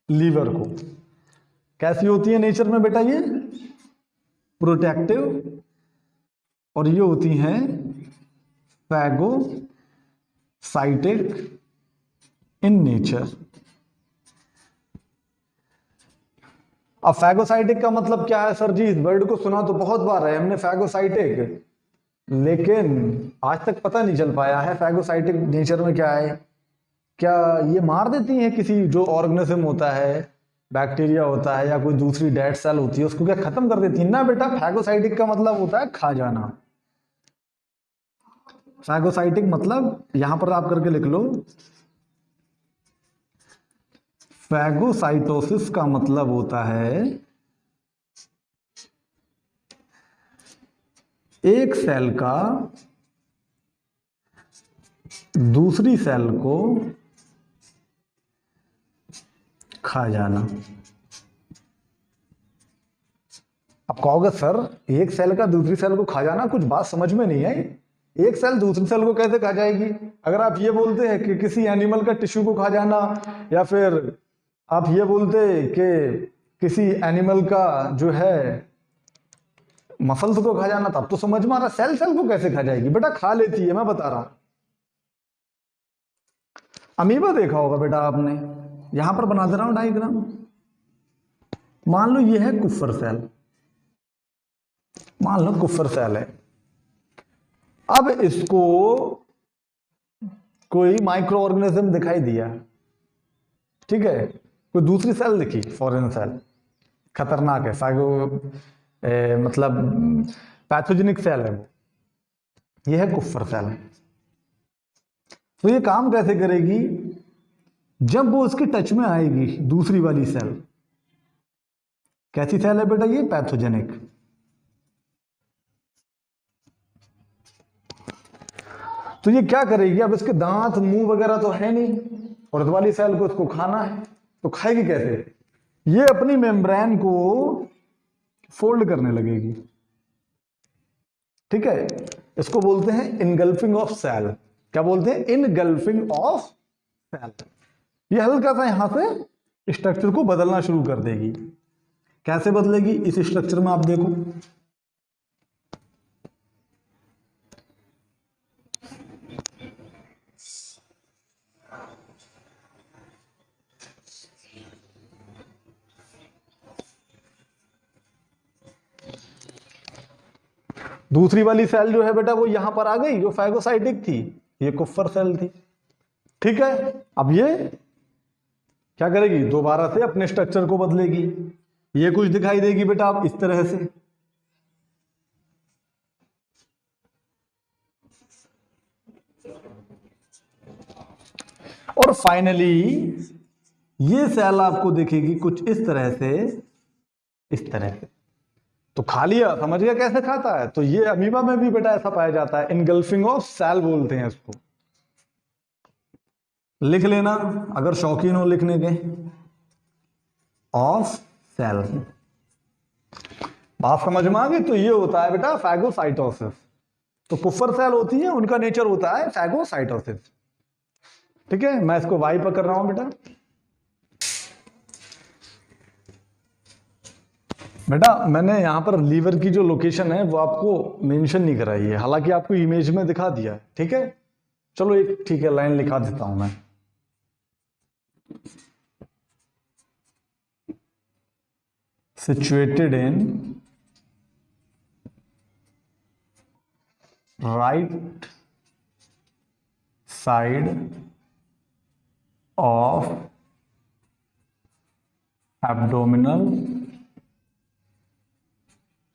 S1: लीवर को। कैसी होती है नेचर में बेटा? ये प्रोटेक्टिव, और ये होती हैं फैगोसाइटिक इन नेचर। अब फैगोसाइटिक का मतलब क्या है सर जी? इस वर्ड को सुना तो बहुत बार है हमने, फैगोसाइटिक, लेकिन आज तक पता नहीं चल पाया है फैगोसाइटिक नेचर में क्या है। क्या ये मार देती हैं किसी जो ऑर्गेनिज्म होता है, बैक्टीरिया होता है या कोई दूसरी डेड सेल होती है, उसको क्या खत्म कर देती है? ना बेटा, फैगोसाइटिक का मतलब होता है खा जाना। फैगोसाइटिक मतलब यहां पर आप करके लिख लो, फैगोसाइटोसिस का मतलब होता है एक सेल का दूसरी सेल को खा जाना। अब कहोगे सर एक सेल का दूसरी सेल को खा जाना, कुछ बात समझ में नहीं आई। एक सेल दूसरी सेल को कैसे खा जाएगी? अगर आप ये बोलते हैं कि किसी एनिमल का टिश्यू को खा जाना, या फिर आप ये बोलते कि किसी एनिमल का जो है मसल्स को खा जाना, तब तो समझ में आ रहा। सेल सेल को कैसे खा जाएगी? बेटा खा लेती है, मैं बता रहा हूं। अमीबा देखा होगा बेटा आपने, यहां पर बना दे रहा हूं डायग्राम। मान लो ये है कुफर सेल, मान लो कुफर सेल है। अब इसको कोई माइक्रो ऑर्गेनिज्म दिखाई दिया, ठीक है, कोई दूसरी सेल दिखी, फॉरेन सेल, खतरनाक है, मतलब पैथोजेनिक सेल है वो, ये है कुफर सेल। तो ये काम कैसे करेगी? जब वो उसके टच में आएगी दूसरी वाली सेल, कैसी सेल है बेटा? ये पैथोजेनिक। तो ये क्या करेगी? अब इसके दांत मुंह वगैरह तो है नहीं, और इस वाली सेल को इसको खाना है, तो खाएगी कैसे? ये अपनी मेम्ब्रेन को फोल्ड करने लगेगी, ठीक है। इसको बोलते हैं इनगल्फिंग ऑफ सेल। क्या बोलते हैं? Engulfing of cell. ये हल्का सा यहां से स्ट्रक्चर को बदलना शुरू कर देगी। कैसे बदलेगी? इस स्ट्रक्चर में आप देखो, दूसरी वाली सेल जो है बेटा वो यहां पर आ गई, जो फैगोसाइटिक थी, ये कुफर सेल थी, ठीक है। अब ये क्या करेगी? दोबारा से अपने स्ट्रक्चर को बदलेगी। ये कुछ दिखाई देगी बेटा आप इस तरह से, और फाइनली ये सेल आपको दिखेगी कुछ इस तरह से, इस तरह से। तो खा लिया, समझ गया कैसे खाता है? तो ये अमीबा में भी बेटा ऐसा पाया जाता है, इनगल्फिंग ऑफ सेल बोलते हैं इसको। लिख लेना अगर शौकीन हो लिखने के, ऑफ सेल। बात समझ में आ गई? तो ये होता है बेटा फैगोसाइटोसिस। तो कुफर सेल होती है, उनका नेचर होता है फैगोसाइटोसिस, ठीक है। मैं इसको वाई पर कर रहा हूं बेटा। बेटा मैंने यहां पर लीवर की जो लोकेशन है वो आपको मेंशन नहीं कराई है, हालांकि आपको इमेज में दिखा दिया है, ठीक है। चलो एक ठीक है लाइन लिखा देता हूं मैं, situated in right side of abdominal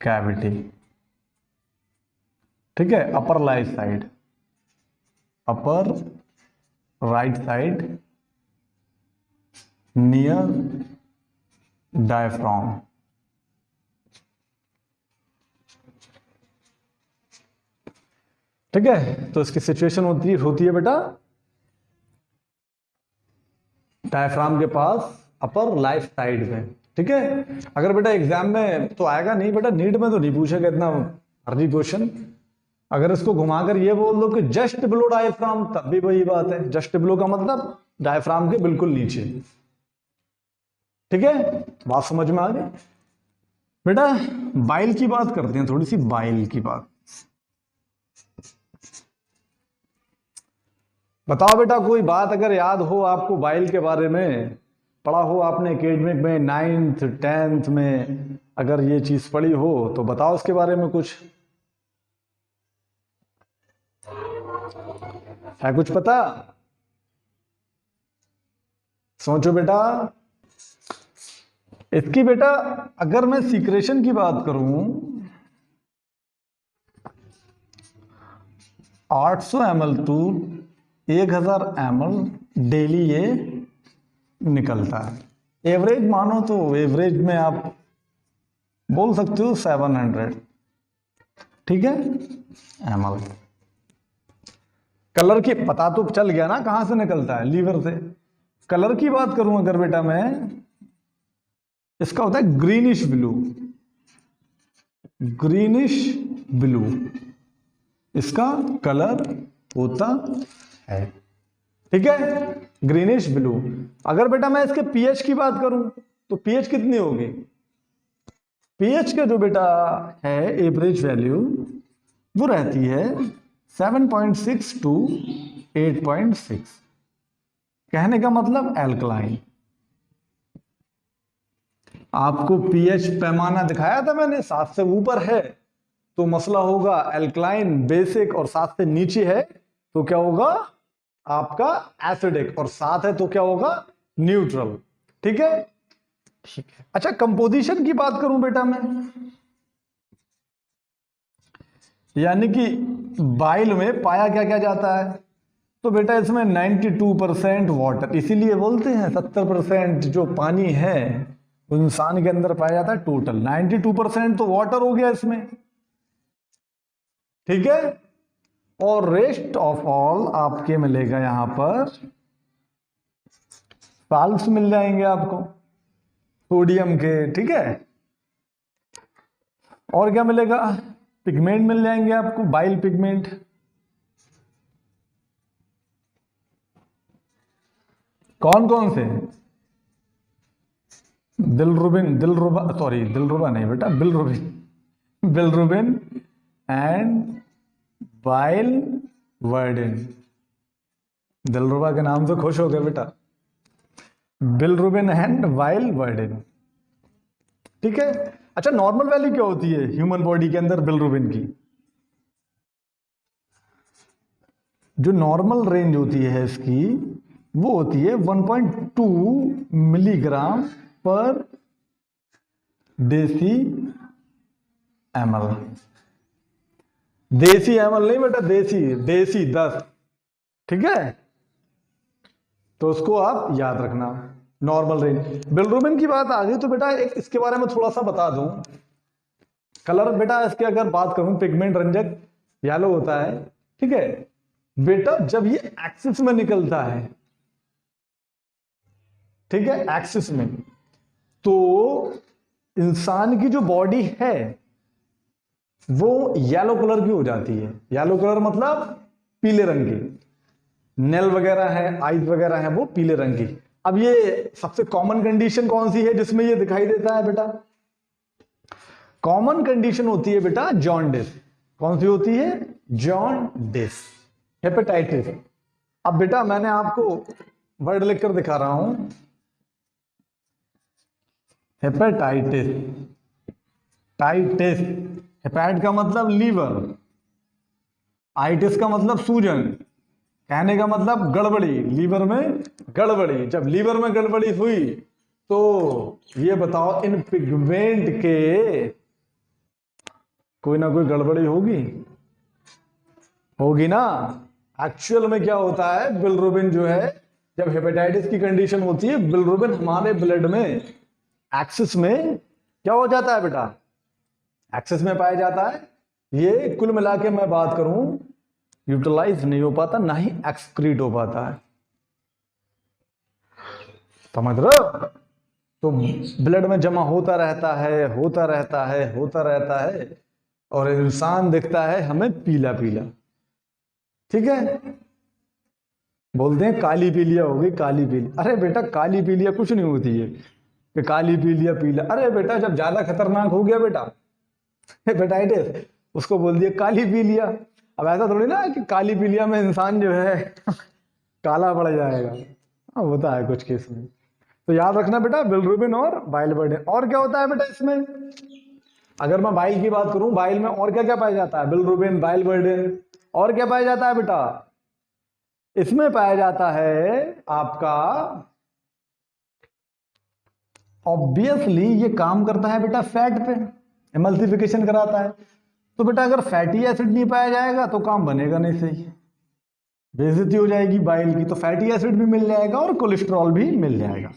S1: cavity, ठीक है, upper right side, upper right side near diaphragm. ठीक है, तो इसकी सिचुएशन होती है बेटा डायफ्राम के पास अपर राइट साइड में। ठीक है, अगर बेटा एग्जाम में तो आएगा नहीं बेटा, नीट में तो नहीं पूछेगा इतना फर्जी क्वेश्चन। अगर इसको घुमाकर ये बोल दो कि जस्ट बिलो डायफ्राम, तब भी वही बात है, जस्ट बिलो का मतलब डायफ्राम के बिल्कुल नीचे। ठीक है, बात समझ में आ गई बेटा। बाइल की बात करते हैं, थोड़ी सी बाइल की बात। बताओ बेटा कोई बात अगर याद हो आपको बाइल के बारे में, पढ़ा हो आपने एकेडमिक में 9th 10th में, अगर ये चीज पढ़ी हो तो बताओ इसके बारे में कुछ है, कुछ पता? सोचो बेटा। इसकी बेटा अगर मैं सीक्रेशन की बात करूं, 800 ml टू 1000 ml डेली ये निकलता है। एवरेज मानो तो एवरेज में आप बोल सकते हो 700, ठीक है, ml। कलर की पता तो चल गया ना कहां से निकलता है, लीवर से। कलर की बात करूं अगर बेटा मैं, इसका होता है ग्रीनिश ब्लू, ग्रीनिश ब्लू इसका कलर होता है। ठीक है, ग्रीनिश ब्लू। अगर बेटा मैं इसके पीएच की बात करूं तो पीएच कितनी होगी? पीएच का जो बेटा है एवरेज वैल्यू वो रहती है 7.6 टू 8.6। कहने का मतलब एल्कलाइन। आपको पीएच पैमाना दिखाया था मैंने, 7 से ऊपर है तो मसला होगा एल्कलाइन बेसिक, और 7 से नीचे है तो क्या होगा आपका एसिडिक, और 7 है तो क्या होगा न्यूट्रल। ठीक है, ठीक है। अच्छा, कंपोजिशन की बात करूं बेटा मैं, यानी कि बाइल में पाया क्या क्या जाता है, तो बेटा इसमें 92% वाटर, इसीलिए बोलते हैं 70% जो पानी है इंसान के अंदर पाया जाता है, टोटल 92% तो वाटर हो गया इसमें। ठीक है, और रेस्ट ऑफ ऑल आपके मिलेगा यहां पर साल्ट्स मिल जाएंगे आपको सोडियम के। ठीक है, और क्या मिलेगा? पिगमेंट मिल जाएंगे आपको, बाइल पिगमेंट। कौन कौन से? दिलरुबा नहीं बेटा, बिलरुबिन एंड बाइल वर्डिन। दिलरुबा के नाम से खुश हो गए बेटा, बिलरुबिन एंड बाइल वर्डिन। ठीक है, अच्छा नॉर्मल वैल्यू क्या होती है ह्यूमन बॉडी के अंदर बिलरुबिन की? जो नॉर्मल रेंज होती है इसकी वो होती है 1.2 मिलीग्राम पर डेसी ml। देसी ml नहीं बेटा, देसी 10। ठीक है, तो उसको आप याद रखना, नॉर्मल रेंज। बिलरुबिन की बात आ गई तो बेटा एक इसके बारे में थोड़ा सा बता दूं। कलर बेटा इसके अगर बात करूं, पिगमेंट रंजक येलो होता है। ठीक है बेटा, जब ये एक्सिस में निकलता है, ठीक है एक्सिस में, तो इंसान की जो बॉडी है वो येलो कलर की हो जाती है। येलो कलर मतलब पीले रंग की, नेल वगैरह है, आईज वगैरह है वो पीले रंग की। अब ये सबसे कॉमन कंडीशन कौन सी है जिसमें ये दिखाई देता है बेटा? कॉमन कंडीशन होती है बेटा जॉन्डिस। कौन सी होती है? Jaundice, hepatitis. अब बेटा मैंने आपको वर्ड लिखकर दिखा रहा हूं, हेपेटाइटिस। टाइटिस, हेपेट का मतलब लीवर, आइटिस का मतलब सूजन, कहने का मतलब गड़बड़ी, लीवर में गड़बड़ी। जब लीवर में गड़बड़ी हुई तो ये बताओ इन पिगमेंट के कोई ना कोई गड़बड़ी होगी ना। एक्चुअल में क्या होता है, बिलिरुबिन जो है, जब हेपेटाइटिस की कंडीशन होती है, बिलिरुबिन हमारे ब्लड में एक्सेस में क्या हो जाता है बेटा, एक्सेस में पाया जाता है। ये कुल मिला के मैं बात करूं, यूटिलाइज नहीं हो पाता, ना ही एक्सक्रीट हो पाता है। समझ रहे हो? तो ब्लड में जमा होता रहता है और इंसान दिखता है हमें पीला पीला। ठीक है, बोलते हैं काली पीलिया हो गई, काली पीली। अरे बेटा काली पीलिया कुछ नहीं होती है कि काली पीलिया पीला। अरे बेटा जब ज्यादा खतरनाक हो गया बेटा हेपेटाइटिस, उसको बोल दिया काली पीलिया। अब ऐसा थोड़ी ना कि काली पीलिया में इंसान जो है काला पड़ जाएगा, होता है कुछ केस में। तो याद रखना बेटा, बिलिरुबिन और बाइल बर्डन। और क्या होता है बेटा इसमें, अगर मैं बाइल की बात करूं, बाइल में और क्या क्या पाया जाता है, बिलिरुबिन, बाइल बर्डन, और क्या पाया जाता है बेटा, इसमें पाया जाता है आपका, ऑब्वियसली ये काम करता है बेटा फैट पे, एमल्सिफिकेशन कराता है। तो बेटा अगर फैटी एसिड नहीं पाया जाएगा तो काम बनेगा नहीं सही, बेइज्जती हो जाएगी बाइल की। तो फैटी एसिड भी मिल जाएगा और कोलेस्ट्रॉल भी मिल जाएगा।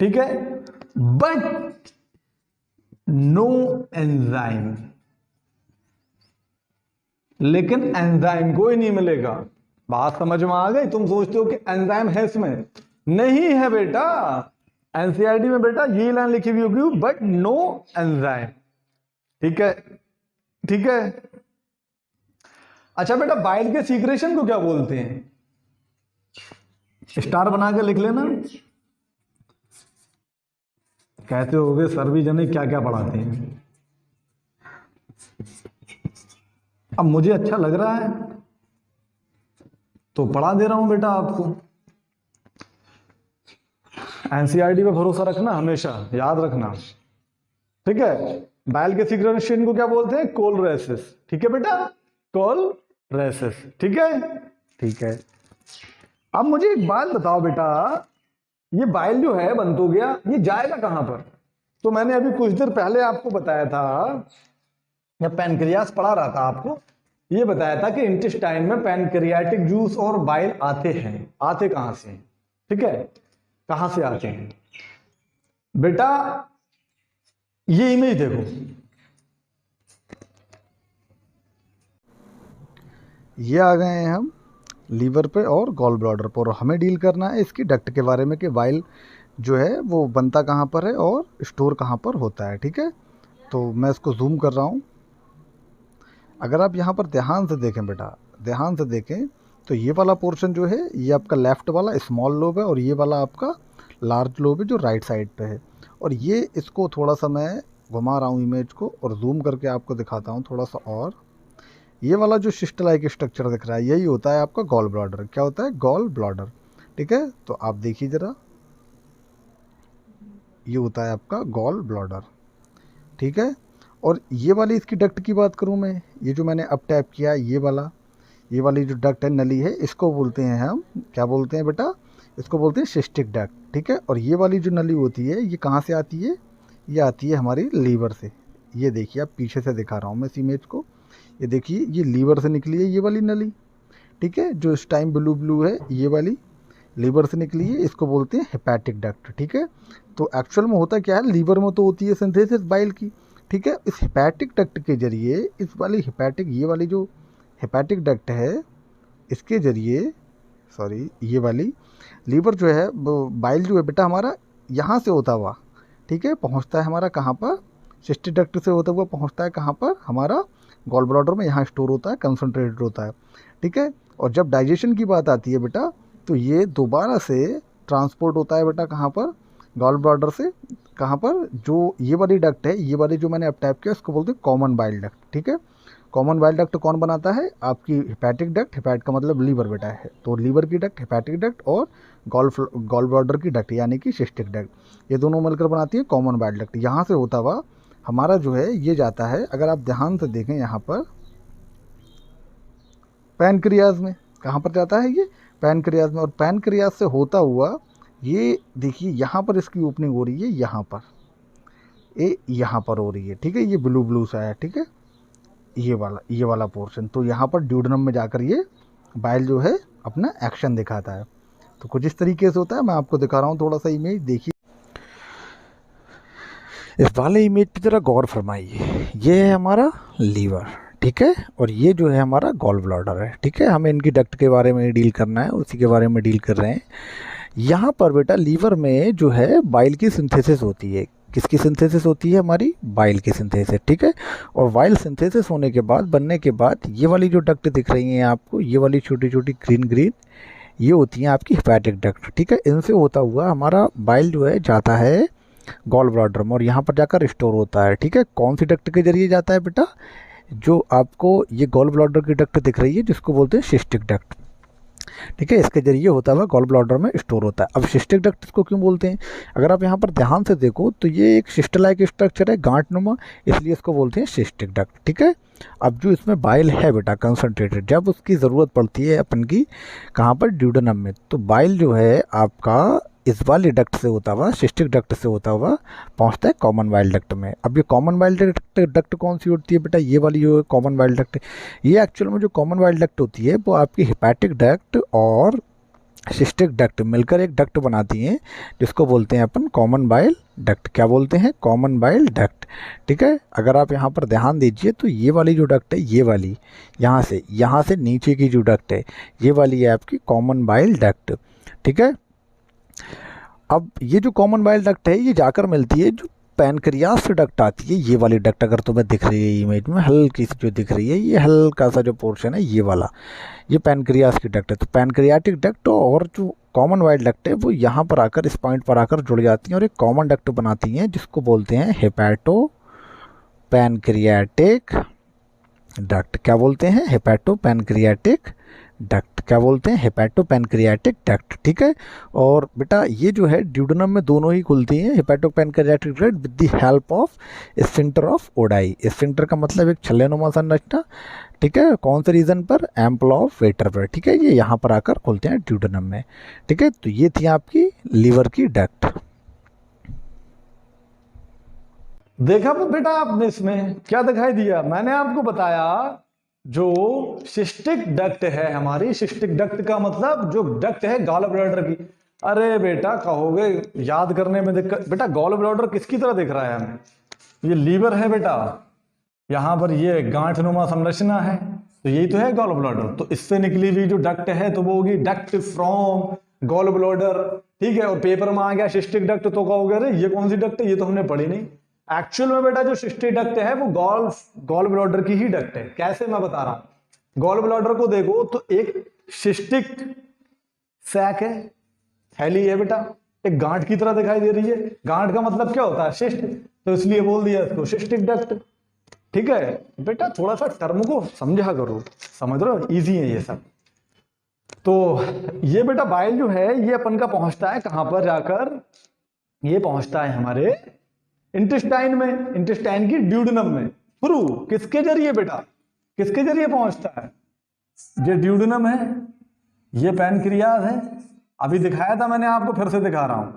S1: ठीक है, बट नो एंजाइम, लेकिन एंजाइम कोई नहीं मिलेगा। बात समझ में आ गई? तुम सोचते हो कि एंजाइम है इसमें, नहीं है बेटा। एनसीईआरटी में बेटा ये लाइन लिखी हुई होगी, बट नो एंजाइम। ठीक है, ठीक है। अच्छा बेटा बाइल के सीक्रेशन को क्या बोलते हैं, स्टार बना के लिख लेना। कहते होगे सर भी जाने क्या क्या पढ़ाते हैं। अब मुझे अच्छा लग रहा है तो पढ़ा दे रहा हूं बेटा आपको। एनसीईआरटी पे भरोसा रखना, हमेशा याद रखना। ठीक है, बाइल के सीक्रेशन को क्या बोलते हैं, कोलरेसिस। ठीक है बेटा, कोलरेसिस। ठीक है, ठीक है। अब मुझे एक बात बताओ बेटा, ये बाइल जो है बंद हो गया, ये जाएगा कहां पर? तो मैंने अभी कुछ देर पहले आपको बताया था, या पैनक्रियास पढ़ा रहा था आपको, ये बताया था कि इंटेस्टाइन में पैनक्रियाटिक जूस और बाइल आते हैं। आते कहां से? ठीक है, कहां से आते हैं बेटा? ये इमेज देखो,
S2: ये आ गए हैं हम लीवर पे और गॉल ब्लैडर पर, और हमें डील करना है इसकी डक्ट के बारे में कि बाइल जो है वो बनता कहाँ पर है और स्टोर कहाँ पर होता है। ठीक है, तो मैं इसको जूम कर रहा हूँ। अगर आप यहाँ पर ध्यान से देखें बेटा, ध्यान से देखें तो ये वाला पोर्शन जो है ये आपका लेफ़्ट वाला स्मॉल लोब है, और ये वाला आपका लार्ज लोब है जो राइट साइड पे है। और ये इसको थोड़ा सा मैं घुमा रहा हूँ इमेज को, और जूम करके आपको दिखाता हूँ थोड़ा सा। और ये वाला जो सिस्ट लाइक स्ट्रक्चर दिख रहा है, यही होता है आपका गॉल ब्लैडर। क्या होता है? Gall bladder. ठीक है, तो आप देखिए ज़रा, ये होता है आपका गॉल ब्लैडर। ठीक है, और ये वाली इसकी डक्ट की बात करूँ मैं, ये जो मैंने अब टैप किया, ये वाली जो डक्ट है, नली है, इसको बोलते हैं हम, क्या बोलते हैं बेटा? इसको बोलते हैं सिस्टिक डक्ट। ठीक है, और ये वाली जो नली होती है ये कहाँ से आती है? ये आती है हमारी लीवर से। ये देखिए, आप पीछे से दिखा रहा हूँ मैं इस इमेज को, ये देखिए ये लीवर से निकली है ये वाली नली। ठीक है, जो इस टाइम ब्लू ब्लू है ये वाली लीवर से निकली है, इसको बोलते हैं हेपैटिक डक्ट। ठीक है, तो एक्चुअल में होता क्या है, लीवर में तो होती है सिंथेसिस बाइल की। ठीक है, इस हेपैटिक डक्ट के जरिए, इस वाली हेपैटिक, ये वाली जो हेपैटिक डक्ट है, इसके जरिए, सॉरी, ये वाली लीवर जो है, बाइल जो है बेटा हमारा यहाँ से होता हुआ, ठीक है, पहुँचता है हमारा कहाँ पर? सिस्टिक डक्ट से होता हुआ पहुँचता है कहाँ पर? हमारा गॉल ब्लैडर में, यहाँ स्टोर होता है, कंसंट्रेटेड होता है। ठीक है, और जब डाइजेशन की बात आती है बेटा, तो ये दोबारा से ट्रांसपोर्ट होता है बेटा कहाँ पर? गॉल ब्लैडर से कहाँ पर? जो ये वाली डक्ट है, ये वाली जो मैंने अब टैप किया, इसको बोलते हैं कॉमन बाइल डक्ट। ठीक है, कॉमन बाइल डक्ट कौन बनाता है? आपकी हेपैटिक डक्ट। हेपैट का मतलब लीवर बेटा है, तो लीवर की डक्ट हेपैटिक डक्ट, और गॉल ब्लैडर की डक्ट यानी कि सिस्टिक डक्ट, ये दोनों मिलकर बनाती है कॉमन बाइल डक्ट। यहाँ से होता हुआ हमारा जो है ये जाता है, अगर आप ध्यान से देखें यहाँ पर पैनक्रियाज में, कहाँ पर जाता है ये पैनक्रियाज में, और पैनक्रियाज से होता हुआ ये देखिए यहाँ पर इसकी ओपनिंग हो रही है, यहाँ पर ये यहाँ पर हो रही है, ठीक है, ये ब्लू ब्लू सा है, ठीक है, ये वाला पोर्शन, तो यहाँ पर ड्यूडेनम में जाकर ये बाइल जो है अपना एक्शन दिखाता है। तो कुछ इस तरीके से होता है, मैं आपको दिखा रहा हूँ थोड़ा सा इमेज देखिए। इस वाले इमेज पे जरा गौर फरमाइए, ये है हमारा लीवर, ठीक है, और ये जो है हमारा गॉल ब्लैडर है, ठीक है। हमें इनकी डक्ट के बारे में डील करना है, उसी के बारे में डील कर रहे हैं। यहाँ पर बेटा लीवर में जो है बाइल की सिंथेसिस होती है। किसकी सिंथेसिस होती है? हमारी बाइल की सिंथेसिस, ठीक है। और बाइल सिंथेसिस होने के बाद, बनने के बाद, ये वाली जो डक्ट दिख रही हैं आपको, ये वाली छोटी छोटी ग्रीन ग्रीन, ये होती हैं आपकी हेपेटिक डक्ट, ठीक है। इनसे होता हुआ हमारा बाइल जो है जाता है गॉल ब्लैडर में और यहाँ पर जाकर स्टोर होता है, ठीक है। कौन सी डक्ट के जरिए जाता है बेटा? जो आपको ये गॉल ब्लैडर की डक्ट दिख रही है, जिसको बोलते हैं सिस्टिक डक्ट, ठीक है, इसके जरिए होता हुआ गॉल ब्लैडर में स्टोर होता है। अब सिस्टिक डक्ट इसको क्यों बोलते हैं? अगर आप यहाँ पर ध्यान से देखो तो ये एक सिस्ट लाइक स्ट्रक्चर है, गांठनुमा, इसलिए इसको बोलते हैं सिस्टिक डक्ट, ठीक है। अब जो इसमें बाइल है बेटा कंसंट्रेटेड, जब उसकी ज़रूरत पड़ती है अपन की, कहाँ पर? ड्यूडेनम में, तो बाइल जो है आपका इस वाली डक्ट से होता हुआ, सिस्टिक डक्ट से होता हुआ पहुंचता है कॉमन बाइल डक्ट में। अब ये कॉमन बाइल डक्ट कौन सी होती है बेटा? ये वाली जो है कॉमन बाइल डक्ट। ये एक्चुअल में जो कॉमन बाइल डक्ट होती है वो आपकी हेपेटिक डक्ट और सिस्टिक डक्ट मिलकर एक डक्ट बनाती हैं, जिसको बोलते हैं अपन कॉमन बाइल डक्ट। क्या बोलते हैं? कॉमन बाइल डक्ट, ठीक है। अगर आप यहाँ पर ध्यान दीजिए तो ये वाली जो डक्ट है, ये वाली यहाँ से नीचे की जो डक्ट है, ये वाली है आपकी कॉमन बाइल डक्ट, ठीक है। अब ये जो कॉमन बाइल डक्ट है, ये जाकर मिलती है जो पैनक्रियास से डक्ट आती है, ये वाली डक्ट अगर तुम्हें दिख रही है इमेज में, हल्की सी जो दिख रही है, ये हल्का सा जो पोर्शन है ये वाला, ये पैनक्रियास की डक्ट है। तो पैनक्रियाटिक डक्ट और जो कॉमन बाइल डक्ट है वो यहाँ पर आकर, इस पॉइंट पर आकर जुड़ जाती हैं और एक कॉमन डक्ट बनाती हैं, जिसको बोलते हैं हेपेटो पैनक्रियाटिक डक्ट। क्या बोलते हैं? Hepato pancreatic duct. क्या बोलते हैं? हेपेटो पैनक्रियाटिक डक्ट, ठीक है। और बेटा ये जो है ड्यूडेनम में दोनों ही खुलती हैं, hepato pancreatic duct with the help of sphincter of Oddi. Sphincter का मतलब एक छल्लेनुमा संरचना, ठीक है। कौन से रीजन पर? एम्पल ऑफ वेटर पर, ठीक है। ये यहाँ पर आकर खुलते हैं ड्यूडेनम में, ठीक है। तो ये थी आपकी लीवर की डक्ट।
S1: देखा बेटा आपने इसमें क्या दिखाई दिया? मैंने आपको बताया जो सिस्टिक डक्ट है हमारी, सिस्टिक डक्ट का मतलब जो डक्ट है गॉल ब्लैडर की। अरे बेटा कहोगे याद करने में दिक्कत, बेटा गॉल ब्लैडर किसकी तरह दिख रहा है हमें? ये लीवर है बेटा, यहाँ पर ये गांठनुमा संरचना है, तो यही तो है गॉल ब्लैडर। तो इससे निकली हुई जो डक्ट है तो वो होगी डक्ट फ्रॉम गॉल ब्लैडर, ठीक है। और पेपर में आ गया सिस्टिक डक्ट, तो कहोगे अरे ये कौन सी डक्ट है, ये तो हमने पढ़ी नहीं। एक्चुअल में बेटा जो सिस्टिक डक्ट है वो गॉल ब्लैडर की ही डक्ट है। कैसे? मैं बता रहा हूं। गॉल ब्लैडर को देखो तो एक सिस्टिक सैक है, थैली है बेटा, एक गांठ की तरह दिखाई दे रही है। गांठ का मतलब क्या होता है? सिस्ट, तो इसलिए बोल दिया इसको सिस्टिक डक्ट, ठीक है। बेटा थोड़ा सा टर्म को समझा करो, समझ रहे हो, इजी है ये सब। तो ये बेटा बाइल जो है ये अपन का पहुंचता है कहां पर जाकर? ये पहुंचता है हमारे इंटेस्टाइन में, इंटेस्टाइन की ड्यूडेनम में। थ्रू किसके जरिए बेटा? किसके जरिए पहुंचता है? ये ड्यूडेनम है, ये पैनक्रियाज है, अभी दिखाया था मैंने आपको, फिर से दिखा रहा हूं।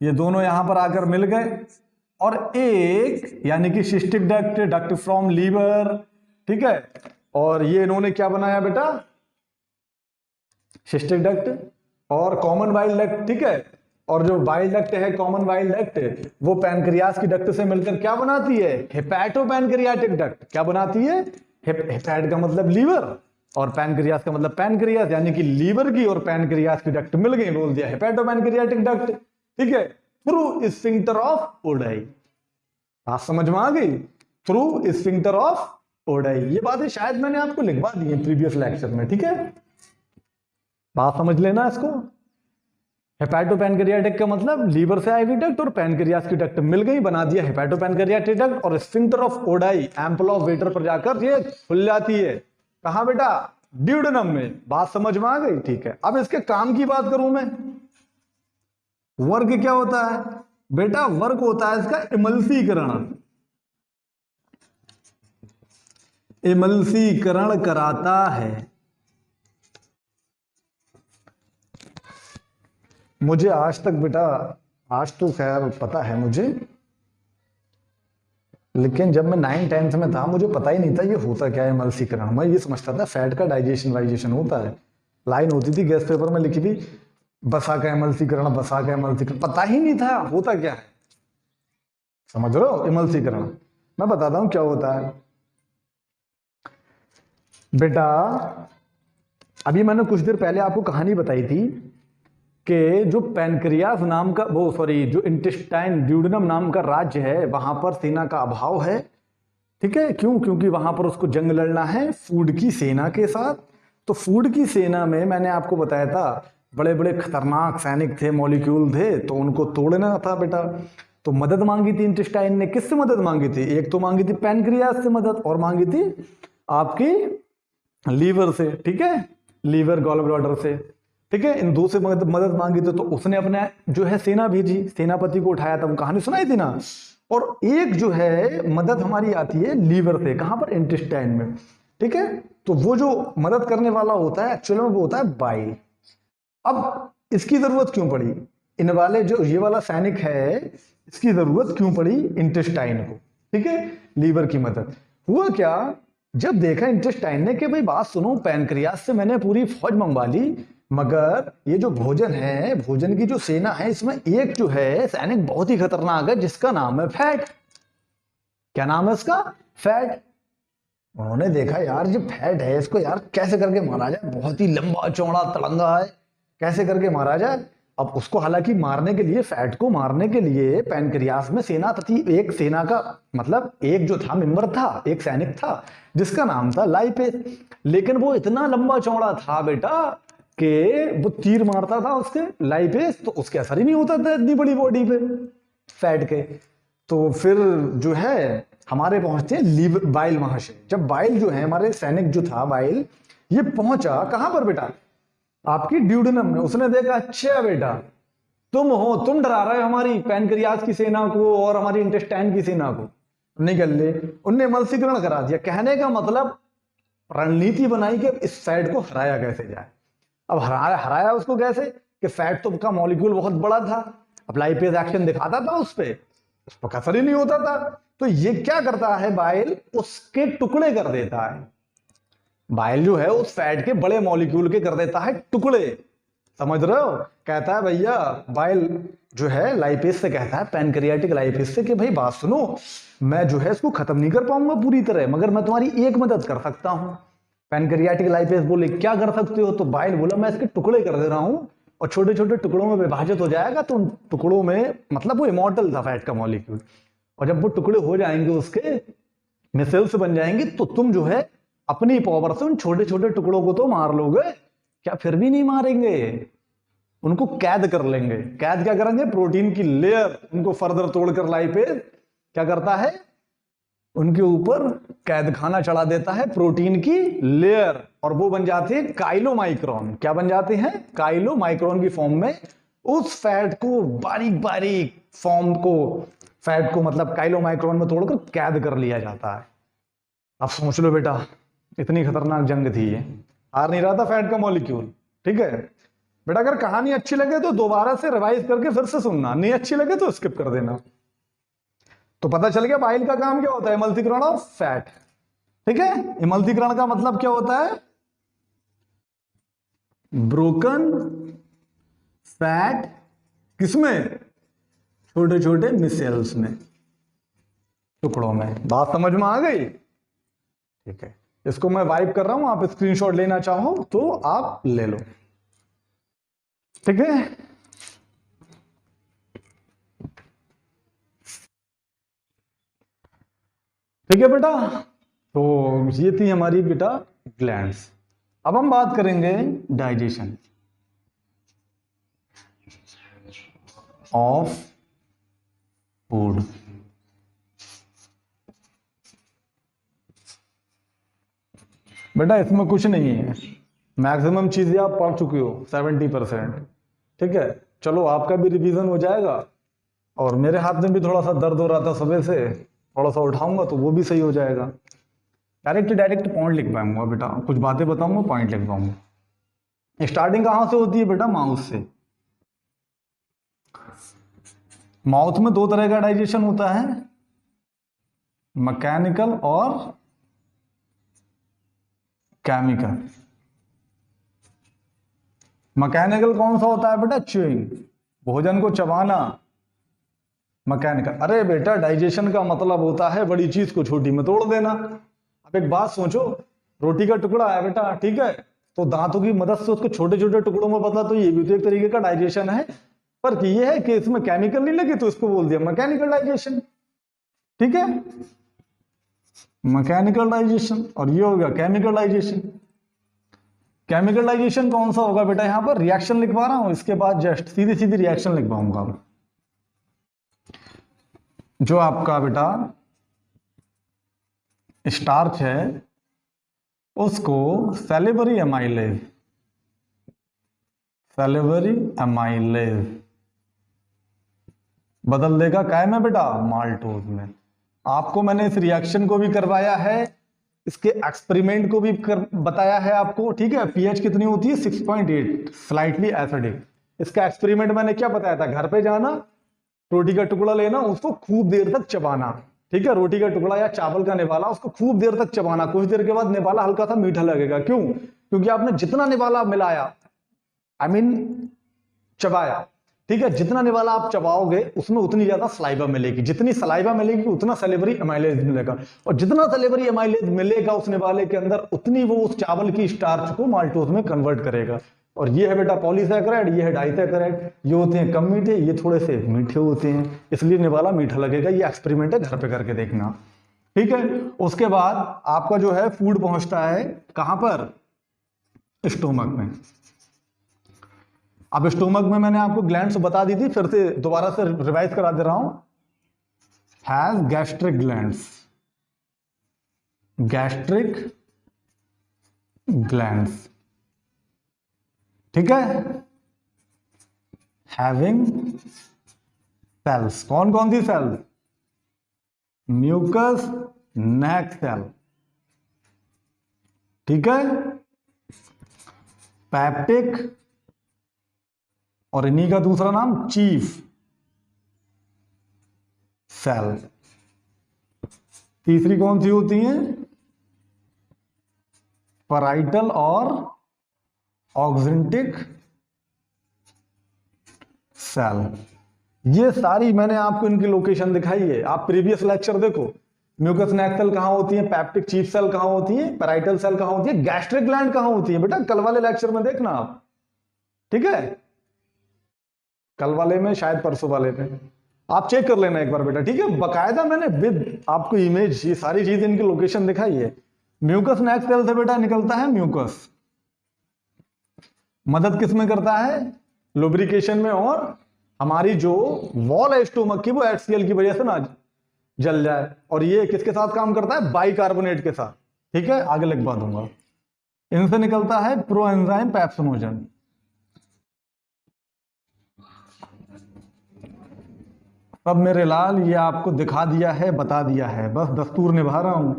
S1: ये दोनों यहां पर आकर मिल गए और एक यानी कि cystic duct, duct from liver, ठीक है। और ये इन्होंने क्या बनाया बेटा? सिस्टिक डक्ट और कॉमन बाइल डक्ट, ठीक है। और जो बाइल डक्ट है कॉमन बाइल डक्ट, वो पैनक्रियास की डक्ट से मिलकर क्या बनाती है? Hepatopancreatic duct. क्या बनाती है? हेपेट का मतलब लीवर और पैनक्रियास का मतलब पैनक्रियास, यानी कि लीवर की और पैनक्रियास की डक्ट मिल गई, बोल दिया हेपेटो पैनक्रियाटिक डक्ट, ठीक है। Through sphincter of Oddi. बात समझ में आ गई? Through sphincter of Oddi. ये बातें शायद मैंने आपको लिखवा दी है प्रीवियस लेक्चर में, ठीक है। बात समझ लेना इसको। हेपेटो पैनक्रियाटिक का मतलब लीवर से आई हुई डक्ट और पैनक्रियास की डक्ट मिल गई, बना दिया हेपेटो पैनक्रियाटिक डक्ट। और sphincter of Oddi ample of waiter पर जाकर ये खुल जाती है। कहां बेटा? ड्यूडेनम में। बात समझ में आ गई? ठीक है। अब इसके काम की बात करूं मैं, वर्क क्या होता है बेटा? वर्क होता है इसका इमल्सीकरण। इमल्सीकरण कराता है। मुझे आज तक बेटा, आज तो खैर पता है मुझे, लेकिन जब मैं 9th-10th में था मुझे पता ही नहीं था ये होता क्या है इमल्सीकरण। मैं ये समझता था फैट का डाइजेशन वाइजेशन होता है। लाइन होती थी गैस पेपर में लिखी थी, बसा का इमल्सीकरण, बसा का इमल्सीकरण, पता ही नहीं था होता क्या है। समझ रहे हो इमल्सीकरण? मैं बताता हूं क्या होता है बेटा। अभी मैंने कुछ देर पहले आपको कहानी बताई थी कि जो पैनक्रियास नाम का जो इंटेस्टाइन ड्यूडेनम नाम का राज्य है, वहां पर सेना का अभाव है। ठीक है, क्यों? क्योंकि वहां पर उसको जंग लड़ना है फूड की सेना के साथ। तो फूड की सेना में मैंने आपको बताया था बड़े बड़े खतरनाक सैनिक थे, मॉलिक्यूल थे, तो उनको तोड़ना था बेटा। तो मदद मांगी थी इंटेस्टाइन ने। किससे मदद मांगी थी? एक तो मांगी थी पैनक्रियास से मदद, और मांगी थी आपकी लीवर से। ठीक है, लीवर गॉल ब्लैडर से। ठीक है, इन दो से मदद मांगी थी। तो उसने अपने जो है सेना भेजी, सेनापति को उठाया था, वो कहानी सुनाई थी ना। और एक जो है मदद हमारी आती है लीवर से। कहां पर? इंटेस्टाइन में। ठीक है, तो वो जो मदद करने वाला होता है एक्चुअली में वो होता है बाइल। अब इसकी जरूरत क्यों पड़ी? इन वाले जो ये वाला सैनिक है, इसकी जरूरत क्यों पड़ी इंटेस्टाइन को? ठीक है, लीवर की मदद। हुआ क्या, जब देखा इंटेस्टाइन ने कि भाई बात सुनो, पैनक्रियास से मैंने पूरी फौज मंगवा ली, मगर ये जो भोजन है, भोजन की जो सेना है, इसमें एक जो है सैनिक बहुत ही खतरनाक है जिसका नाम है फैट। क्या नाम है इसका? फैट। उन्होंने देखा यार ये फैट है, इसको यार कैसे करके मारा जाए, बहुत ही लंबा चौड़ा तड़ंगा है, कैसे करके मारा जाए। अब उसको हालांकि मारने के लिए, फैट को मारने के लिए पैनक्रियास में सेना थी। एक सेना का मतलब एक जो था मेंबर था, एक सैनिक था जिसका नाम था लाइपेस। लेकिन वो इतना लंबा चौड़ा था बेटा कि वो तीर मारता था उसके लाइपेस, तो उसके असर ही नहीं होता था इतनी बड़ी बॉडी पे फैट के। तो फिर जो है हमारे पहुंचते हैं बाइल महाशय। जब बाइल जो है हमारे सैनिक जो था बाइल, ये पहुंचा कहां पर बेटा? आपकी ड्यूडेनम में। उसने देखा अच्छा बेटा तुम हो, तुम डरा रहे हो हमारी पैनक्रियास की सेना को और हमारी इंटेस्टाइन की सेना को, निकल ले। उनने मलसीकरण करा दिया। कहने का मतलब रणनीति बनाई कि इस फैट को हराया कैसे जाए। अब हराया उसको कैसे कि फैट तो का मॉलिक्यूल बहुत बड़ा था, अब लाइपेज एक्शन दिखाता था उस पर असर ही नहीं होता था। तो ये क्या करता है बाइल? उसके टुकड़े कर देता है। बाइल जो है उस फैट के बड़े मॉलिक्यूल के कर देता है टुकड़े। समझ रहे हो? कहता है भैया बाइल जो है लाइपेज से कहता है, पैनक्रियाटिक लाइपेज से, कि भाई बात सुनो, मैं जो है इसको खत्म नहीं कर पाऊंगा पूरी तरह, मगर मैं तुम्हारी एक मदद कर सकता हूं। पैनक्रियाटिक लाइपेज बोले क्या कर सकते हो? तो बाइल बोला मैं इसके टुकड़े कर दे रहा हूं और छोटे छोटे टुकड़ों में विभाजित हो जाएगा। तो उन टुकड़ों में, मतलब वो इमॉर्टल था फैट का मॉलिक्यूल, और जब वो टुकड़े हो जाएंगे उसके, मिसाइल्स बन जाएंगी, तो तुम जो है अपनी पावर से उन छोटे छोटे टुकड़ों को तो मार लोगे। क्या फिर भी नहीं मारेंगे? उनको कैद कर लेंगे। कैद क्या करेंगे? प्रोटीन की लेयर उनको फर्दर तोड़कर लाइपेज क्या करता है? उनके ऊपर कैद खाना चढ़ा देता है, प्रोटीन की लेयर, और वो बन जाती है काइलोमाइक्रोन। क्या बन जाते हैं? काइलोमाइक्रोन की फॉर्म में उस फैट को, बारीक बारीक फॉर्म को, फैट को मतलब काइलोमाइक्रोन में तोड़कर कैद कर लिया जाता है। अब सोच लो बेटा, इतनी खतरनाक जंग थी ये, हार नहीं रहा था फैट का मॉलिक्यूल। ठीक है बेटा, अगर कहानी अच्छी लगे तो दोबारा से रिवाइज करके फिर से सुनना, नहीं अच्छी लगे तो स्किप कर देना। तो पता चल गया बाइल का काम क्या होता है? इमल्सीकरण ऑफ फैट। ठीक है, इमल्सीकरण का मतलब क्या होता है? ब्रोकन फैट किसमें? छोटे छोटे मिसेल्स में, टुकड़ों में। बात समझ में आ गई? ठीक है, इसको मैं वाइप कर रहा हूं, आप स्क्रीनशॉट लेना चाहो तो आप ले लो। ठीक है, ठीक है बेटा। तो ये थी हमारी बेटा ग्लैंड्स। अब हम बात करेंगे डाइजेशन ऑफ फूड। बेटा इसमें कुछ नहीं है, मैक्सिमम चीजें आप पढ़ चुके हो 70%। ठीक है, चलो आपका भी रिवीजन हो जाएगा, और मेरे हाथ में भी थोड़ा सा दर्द हो रहा था सुबह से, थोड़ा सा उठाऊंगा तो वो भी सही हो जाएगा। डायरेक्ट पॉइंट लिख पाऊंगा बेटा, कुछ बातें बताऊंगा पॉइंट लिख पाऊंगा। स्टार्टिंग कहां से होती है बेटा? माउथ से। माउथ में दो तरह का डाइजेशन होता है, मैकेनिकल और केमिकल। मैकेनिकल कौन सा होता है बेटा? च्यूइंग, भोजन को चबाना। मैकेनिकल, अरे बेटा डाइजेशन का मतलब होता है बड़ी चीज को छोटी में तोड़ देना। अब एक बात सोचो, रोटी का टुकड़ा है बेटा, ठीक है, तो दांतों की मदद से उसको छोटे छोटे टुकड़ों में बदला, तो ये भी तो एक तरीके का डाइजेशन है। पर ये है कि इसमें केमिकल नहीं लगे तो इसको बोल दिया मैकेनिकल डाइजेशन, ठीक है, मैकेनिकल डाइजेशन। और ये हो गया केमिकल डाइजेशन। केमिकल डाइजेशन कौन सा होगा बेटा? यहां पर रिएक्शन लिखवा रहा हूं, इसके बाद जस्ट सीधी सीधी रिएक्शन लिखवाऊंगा। जो आपका बेटा स्टार्च है उसको सैलिवरी एमाइलेज बदल देगा काय में बेटा? माल्टोज में। आपको मैंने इस रिएक्शन को भी करवाया है, इसके एक्सपेरिमेंट को भी बताया है आपको, ठीक है। पीएच कितनी होती है? 6.8, स्लाइटली एसिडिक। इसका एक्सपेरिमेंट मैंने क्या बताया था? घर पे जाना, रोटी का टुकड़ा लेना, उसको खूब देर तक चबाना, ठीक है, रोटी का टुकड़ा या चावल का निवाला, उसको खूब देर तक चबाना। कुछ देर के बाद निवाला हल्का सा मीठा लगेगा। क्यों? क्योंकि आपने जितना निवाला मिलाया, चबाया, ठीक है, जितना निवाला आप चबाओगे उसमें उतनी ज्यादा सलाइवा मिलेगी, जितनी सलाइवा मिलेगी उतना सैलिवरी एमाइलेज मिलेगा, और जितना सैलिवरी एमाइलेज मिलेगा उस निवाले के अंदर उतनी वो उस चावल की स्टार्च को माल्टोज में कन्वर्ट करेगा। और ये है बेटा पॉलीसैकेराइड, ये है डाइसैकेराइड। ये होते हैं कम मीठे, ये थोड़े से मीठे होते हैं, इसलिए निवाला मीठा लगेगा। ये एक्सपेरिमेंट है, घर पे करके देखना, ठीक है। उसके बाद आपका जो है फूड पहुंचता है कहां पर? स्टोमक में। अब स्टोमक में मैंने आपको ग्लैंड्स बता दी थी, फिर से दोबारा से रिवाइज करा दे रहा हूं। हैज गैस्ट्रिक ग्लैंड्स, ठीक है। हैविंग सेल्स, कौन कौन सी सेल्स? म्यूकस नेक सेल, ठीक है, पैप्टिक, और इन्हीं का दूसरा नाम चीफ सेल। तीसरी कौन सी होती है? पैराइटल और ऑक्जेंटिक सेल। ये सारी मैंने आपको इनकी लोकेशन दिखाई है, आप प्रीवियस लेक्चर देखो। म्यूकस नेक सेल कहां होती है, पैप्टिक चीफ सेल कहां होती है, पैराइटल सेल कहां होती है, गैस्ट्रिक ग्लैंड कहां होती है बेटा? कल वाले लेक्चर में देखना आप, ठीक है, कल वाले में, शायद परसों वाले में, आप चेक कर लेना एक बार बेटा, ठीक है। बकायदा मैंने विद आपको इमेज ये सारी चीज इनकी लोकेशन दिखाई है। म्यूकस नेक सेल से बेटा निकलता है म्यूकस, मदद किस में करता है? लुब्रिकेशन में, और हमारी जो वॉल है स्टोमक की वो HCl की वजह से ना जल जाए। और ये किसके साथ काम करता है? बाइकार्बोनेट के साथ, ठीक है, आगे लिखवा दूंगा। इनसे निकलता है प्रोएंजाइम पेप्सिनोजन। अब मेरे लाल ये आपको दिखा दिया है, बता दिया है, बस दस्तूर निभा रहा हूं।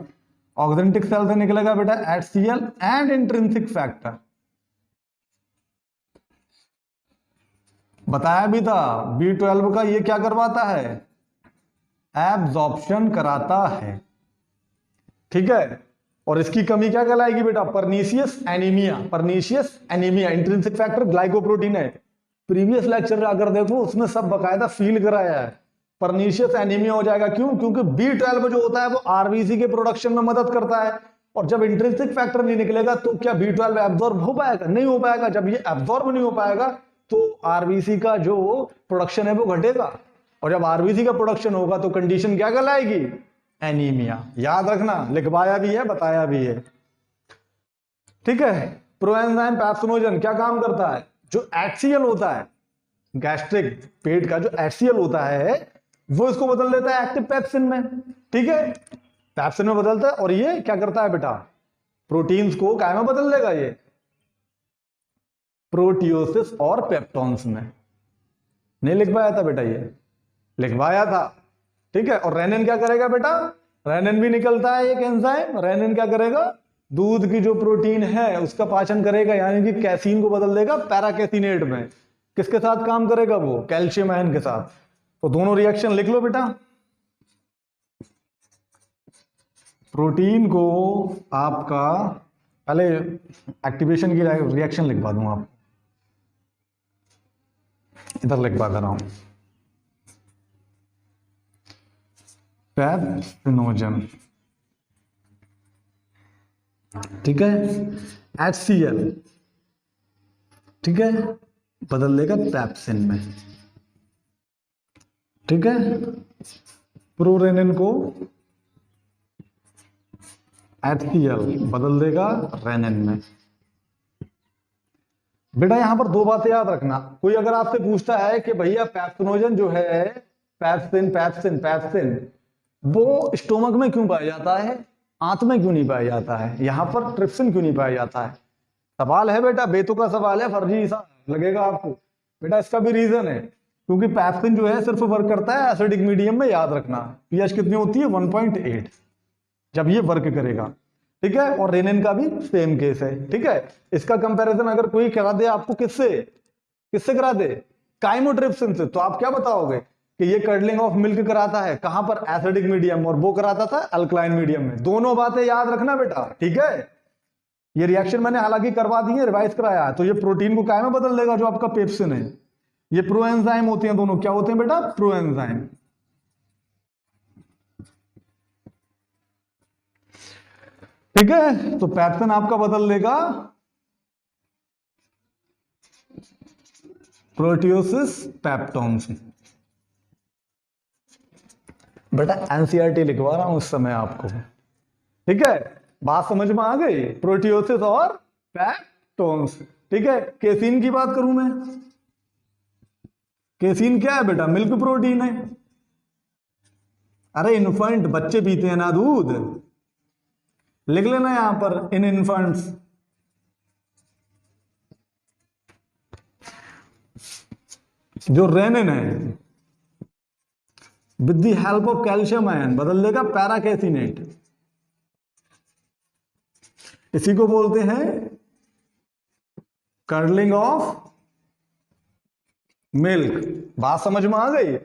S1: ऑक्जेंटिक सेल से निकलेगा बेटा HCl एंड इंट्रिंसिक फैक्टर, बताया भी था। B12 का ये क्या करवाता है? एब्जॉर्प्शन कराता है, ठीक है। और इसकी कमी क्या कहलाएगी बेटा? Pernicious anaemia. Intrinsic factor glycoprotein है, प्रीवियस लेक्चर अगर देखो उसमें सब बकायदा फील कराया है। पर्नीशियस एनीमिया हो जाएगा, क्यों? क्योंकि B12 जो होता है वो RBC के प्रोडक्शन में मदद करता है, और जब इंट्रिंसिक फैक्टर नहीं निकलेगा तो क्या B12 एब्जॉर्ब हो पाएगा? नहीं हो पाएगा। जब ये एब्जॉर्ब नहीं हो पाएगा तो RBC का जो प्रोडक्शन है वो घटेगा, और जब RBC का प्रोडक्शन होगा तो कंडीशन क्या कहलाएगी? एनीमिया। याद रखना, लिखवाया भी है, बताया भी है, ठीक है। प्रोएंजाइम पेप्सिनोजन क्या काम करता है? जो HCl होता है, गैस्ट्रिक पेट का जो HCl होता है वो इसको बदल देता है एक्टिव पेप्सिन में, ठीक है, पेप्सिन में बदलता है। और ये क्या करता है बेटा? प्रोटीन्स को क्या में बदल देगा? ये प्रोटियोसिस और पेप्टॉन्स में। नहीं लिखवाया था बेटा? ये लिखवाया था, ठीक है। और रेनिन क्या करेगा बेटा? रेनिन भी निकलता है एक एंजाइम। रेनिन क्या करेगा, दूध की जो प्रोटीन है उसका पाचन करेगा, यानी कि कैसीन को बदल देगा पैराकेसिनेट में। किसके साथ काम करेगा वो, कैल्शियम आयन के साथ। तो दोनों रिएक्शन लिख लो बेटा। प्रोटीन को आपका पहले एक्टिवेशन की रिएक्शन लिखवा दूं, आप इधर लिखवा दे रहा हूं, पेप्सिनोजन, ठीक है, HCl, ठीक है, बदल देगा पैप्सिन में, ठीक है। प्रोरेनिन को HCl बदल देगा रेनिन में। बेटा यहां पर दो बातें याद रखना। कोई अगर आपसे पूछता है कि भैया पैप्सिनोजन जो है, पैप्सिन पैप्सिन पैप्सिन, वो स्टोमक में क्यों पाया जाता है, आंत में क्यों नहीं पाया जाता है, यहां पर ट्रिप्सिन क्यों नहीं पाया जाता है? सवाल है बेटा, बेतुका सवाल है, फर्जी सा लगेगा आपको। बेटा इसका भी रीजन है, क्योंकि पैप्सिन जो है सिर्फ वर्क करता है एसिडिक मीडियम में। याद रखना पीएच कितनी होती है, 1.8 जब ये वर्क करेगा, ठीक है। और रेनिन का भी सेम केस है, ठीक है। इसका कंपैरिजन अगर कोई करा दे आपको, किससे करा दे, काइमोट्रिप्सिन से, तो आप क्या बताओगे कि ये कर्डलिंग ऑफ मिल्क कराता है कहां पर, एसिडिक मीडियम, और वो कराता था अल्कलाइन मीडियम में। दोनों बातें याद रखना बेटा, ठीक है। ये रिएक्शन मैंने हालांकि करवा दी है, रिवाइज कराया है। तो ये प्रोटीन को काय में बदल देगा, जो आपका पेप्सिन है। ये प्रोएंजाइम होते हैं दोनों, क्या होते हैं बेटा, प्रोएंजाइम, ठीक है। तो पैप्सिन आपका बदल देगा प्रोटियोसिस पेप्टोन्स। बेटा एनसीईआरटी लिखवा रहा हूं इस समय आपको, ठीक है। बात समझ में आ गई, प्रोटियोसिस और पेप्टोन्स, ठीक है। केसीन की बात करूं मैं, केसीन क्या है बेटा, मिल्क प्रोटीन है। अरे इन्फेंट बच्चे पीते हैं ना दूध, लिख लेना यहां पर, इन इन्फेंट्स जो रेनिन है with the help of calcium ion बदल देगा पैराकेसिनेट। इसी को बोलते हैं कर्डलिंग ऑफ मिल्क। बात समझ में आ गई?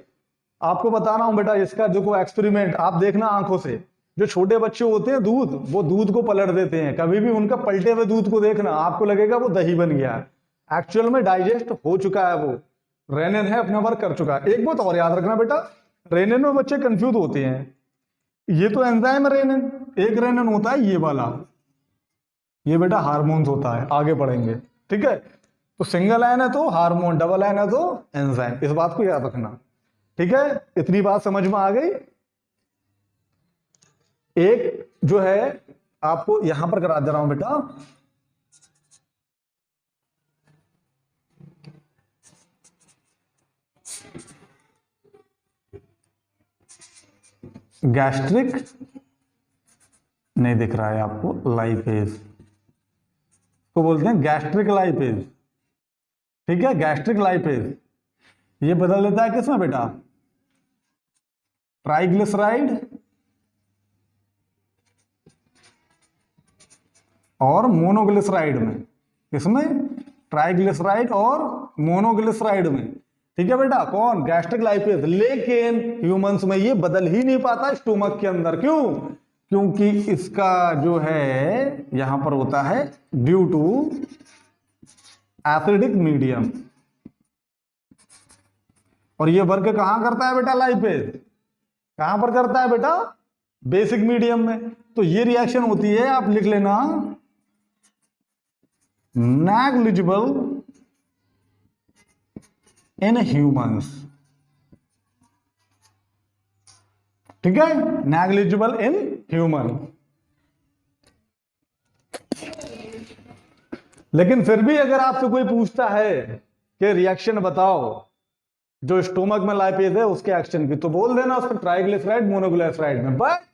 S1: आपको बता रहा हूं बेटा, इसका जो कोई एक्सपेरिमेंट आप देखना आंखों से, जो छोटे बच्चे होते हैं दूध, वो दूध को पलट देते हैं, कभी भी उनका पलटे हुए दूध को देखना, आपको लगेगा वो दही बन गया है, एक्चुअल में डाइजेस्ट हो चुका है, वो रेनिन है, अपना वर्क कर चुका है। एक बात और याद रखना बेटा, रेनिन में बच्चे कंफ्यूज होते हैं, ये तो एंजाइम रेनिन, एक रेनिन होता है ये वाला, ये बेटा हार्मोन्स होता है, आगे पढ़ेंगे, ठीक है। तो सिंगल आयन है तो हार्मोन, डबल आयन है तो एंजाइम, इस बात को याद रखना, ठीक है। इतनी बात समझ में आ गई। एक जो है आपको यहां पर करा दे रहा हूं बेटा, गैस्ट्रिक नहीं दिख रहा है आपको, लाइपेज को बोलते हैं गैस्ट्रिक लाइपेज, ठीक है, गैस्ट्रिक लाइपेज। ये बदल देता है किसमें बेटा, ट्राइग्लिसराइड और मोनोग्लिसराइड में। किसमें, ट्राइग्लिसराइड और मोनोग्लिसराइड में, ठीक है बेटा। कौन, गैस्ट्रिक लाइपेज। लेकिन ह्यूमंस में ये बदल ही नहीं पाता स्टोमक के अंदर, क्यों, क्योंकि इसका जो है यहां पर होता है ड्यू टू एसिडिक मीडियम। और ये वर्क कहां करता है बेटा, लाइपेज कहां पर करता है बेटा, बेसिक मीडियम में। तो ये रिएक्शन होती है, आप लिख लेना, नेग्लिजिबल इन ह्यूमंस, ठीक है, नेग्लिजिबल इन ह्यूमन। लेकिन फिर भी अगर आपसे कोई पूछता है कि रिएक्शन बताओ जो स्टोमक में लाइपेज है उसके एक्शन की, तो बोल देना उसको ट्राइग्लिसराइड मोनोग्लिसराइड में, बट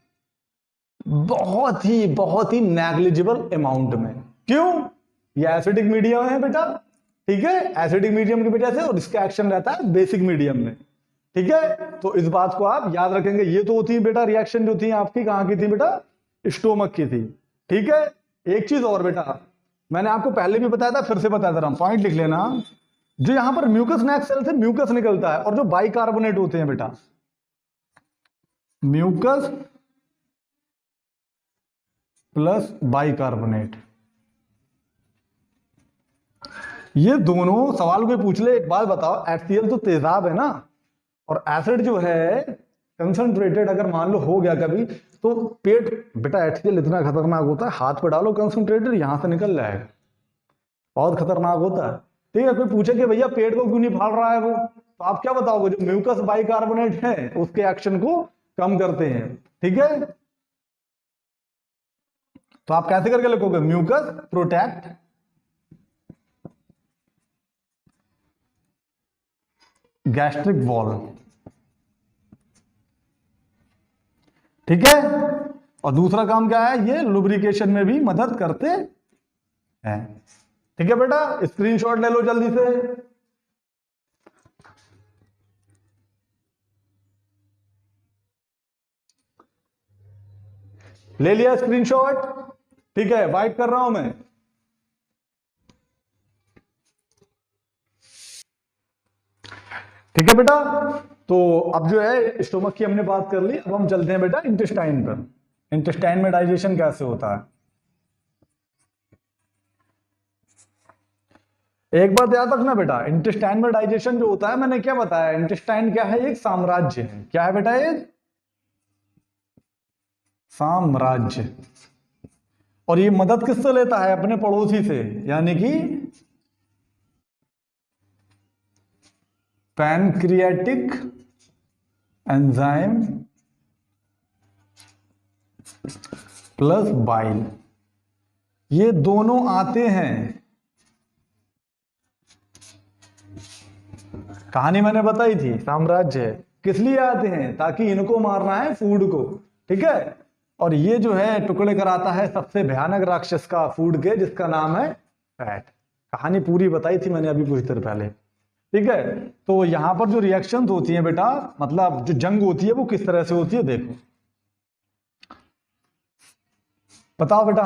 S1: बहुत ही नेग्लिजिबल अमाउंट में। क्यों, ये एसिडिक मीडियम है बेटा, ठीक है, एसिडिक मीडियम की वजह से, और इसका एक्शन रहता है बेसिक मीडियम में, ठीक है, तो इस बात को आप याद रखेंगे। ये तो होती है बेटा रिएक्शन जो थी आपकी, कहां की थी बेटा, स्टोमक की थी। ठीक है, एक चीज और बेटा, मैंने आपको पहले भी बताया था, फिर से बता दे रहा हूं, पॉइंट लिख लेना। जो यहां पर म्यूकस नेक सेल से म्यूकस निकलता है, और जो बाइकार्बोनेट होते हैं बेटा, म्यूकस प्लस बाइकार्बोनेट, ये दोनों सवाल कोई पूछ ले, एक बात बताओ, HCl तो तेजाब है ना, और एसिड जो है कंसंट्रेटेड, अगर मान लो हो गया कभी तो पेट, बेटा HCl इतना खतरनाक होता है, हाथ पे डालो कंसंट्रेटेड, यहां से निकल जाएगा, बहुत खतरनाक होता है। ठीक है, कोई पूछे कि भैया पेट को क्यों नहीं फाड़ रहा है वो, तो आप क्या बताओगे, जो म्यूकस बाइकार्बोनेट है उसके एक्शन को कम करते हैं। ठीक है, तो आप कैसे करके लिखोगे, म्यूकस प्रोटेक्ट गैस्ट्रिक वॉल। ठीक है, और दूसरा काम क्या है, ये लुब्रिकेशन में भी मदद करते हैं। ठीक है बेटा, स्क्रीनशॉट ले लो जल्दी से। ले लिया स्क्रीनशॉट, ठीक है, वाइप कर रहा हूं मैं। ठीक है बेटा, तो अब जो है स्टोमक की हमने बात कर ली, अब हम चलते हैं बेटा इंटेस्टाइन पर। इंटेस्टाइन में डाइजेशन कैसे होता है, एक बात याद रखना बेटा, इंटेस्टाइन में डाइजेशन जो होता है, मैंने क्या बताया, इंटेस्टाइन क्या है, एक साम्राज्य है। क्या है बेटा, ये साम्राज्य, और ये मदद किससे लेता है, अपने पड़ोसी से, यानी कि पैनक्रियाटिक एंजाइम प्लस बाइल, ये दोनों आते हैं। कहानी मैंने बताई थी, साम्राज्य है, किस लिए आते हैं, ताकि इनको मारना है फूड को। ठीक है, और ये जो है टुकड़े कराता है सबसे भयानक राक्षस का फूड के, जिसका नाम है फैट। कहानी पूरी बताई थी मैंने अभी कुछ देर पहले। ठीक है, तो यहां पर जो रिएक्शंस होती हैं बेटा, मतलब जो जंग होती है वो किस तरह से होती है, देखो बताओ बेटा।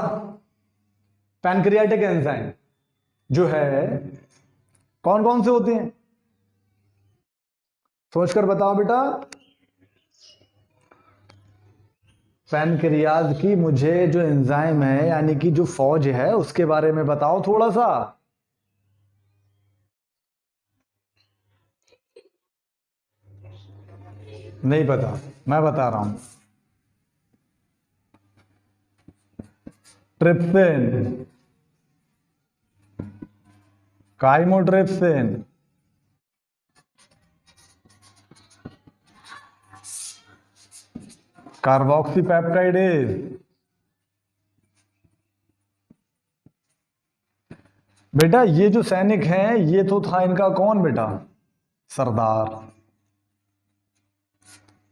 S1: पैनक्रियाटिक एंजाइम जो है कौन कौन से होते हैं, सोचकर बताओ बेटा। पैनक्रियाज की मुझे जो एंजाइम है, यानी कि जो फौज है, उसके बारे में बताओ थोड़ा सा। नहीं पता, मैं बता रहा हूं, ट्रिप्सिन, काइमोट्रिप्सिन, कार्बोक्सीपेप्टाइडेज, बेटा ये जो सैनिक हैं, ये तो था इनका कौन बेटा, सरदार।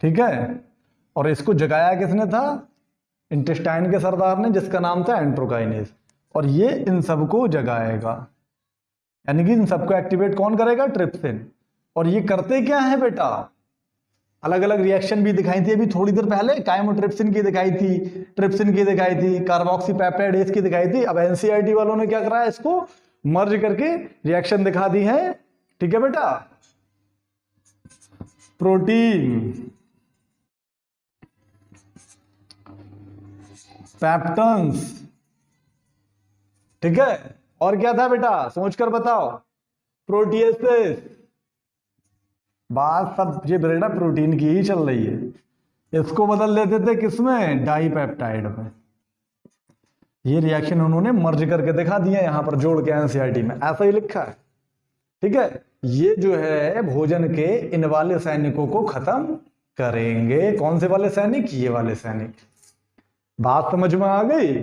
S1: ठीक है, और इसको जगाया किसने था, इंटेस्टाइन के सरदार ने, जिसका नाम था एंट्रोकाइनेज, और ये इन सबको जगाएगा, यानी कि इन सबको एक्टिवेट कौन करेगा, ट्रिप्सिन। और ये करते क्या है बेटा, अलग अलग रिएक्शन भी दिखाई थी अभी थोड़ी देर पहले, काइमोट्रिप्सिन की दिखाई थी, ट्रिप्सिन की दिखाई थी, कार्बोक्सीपेप्टाइडेज की दिखाई थी। अब एनसीईआरटी वालों ने क्या करा है, इसको मर्ज करके रिएक्शन दिखा दी है। ठीक है बेटा, प्रोटीन, पेप्टन्स, ठीक है, और क्या था बेटा, सोचकर बताओ, प्रोटीएसेस। बात सब ये बेटा प्रोटीन की ही चल रही है, इसको बदल देते थे किसमें, डाइपेप्टाइड में। ये रिएक्शन उन्होंने मर्ज करके दिखा दिया यहां पर जोड़ के, एनसीईआरटी में ऐसा ही लिखा है। ठीक है, ये जो है भोजन के इन वाले सैनिकों को खत्म करेंगे। कौन से वाले सैनिक, ये वाले सैनिक। बात समझ में आ गई।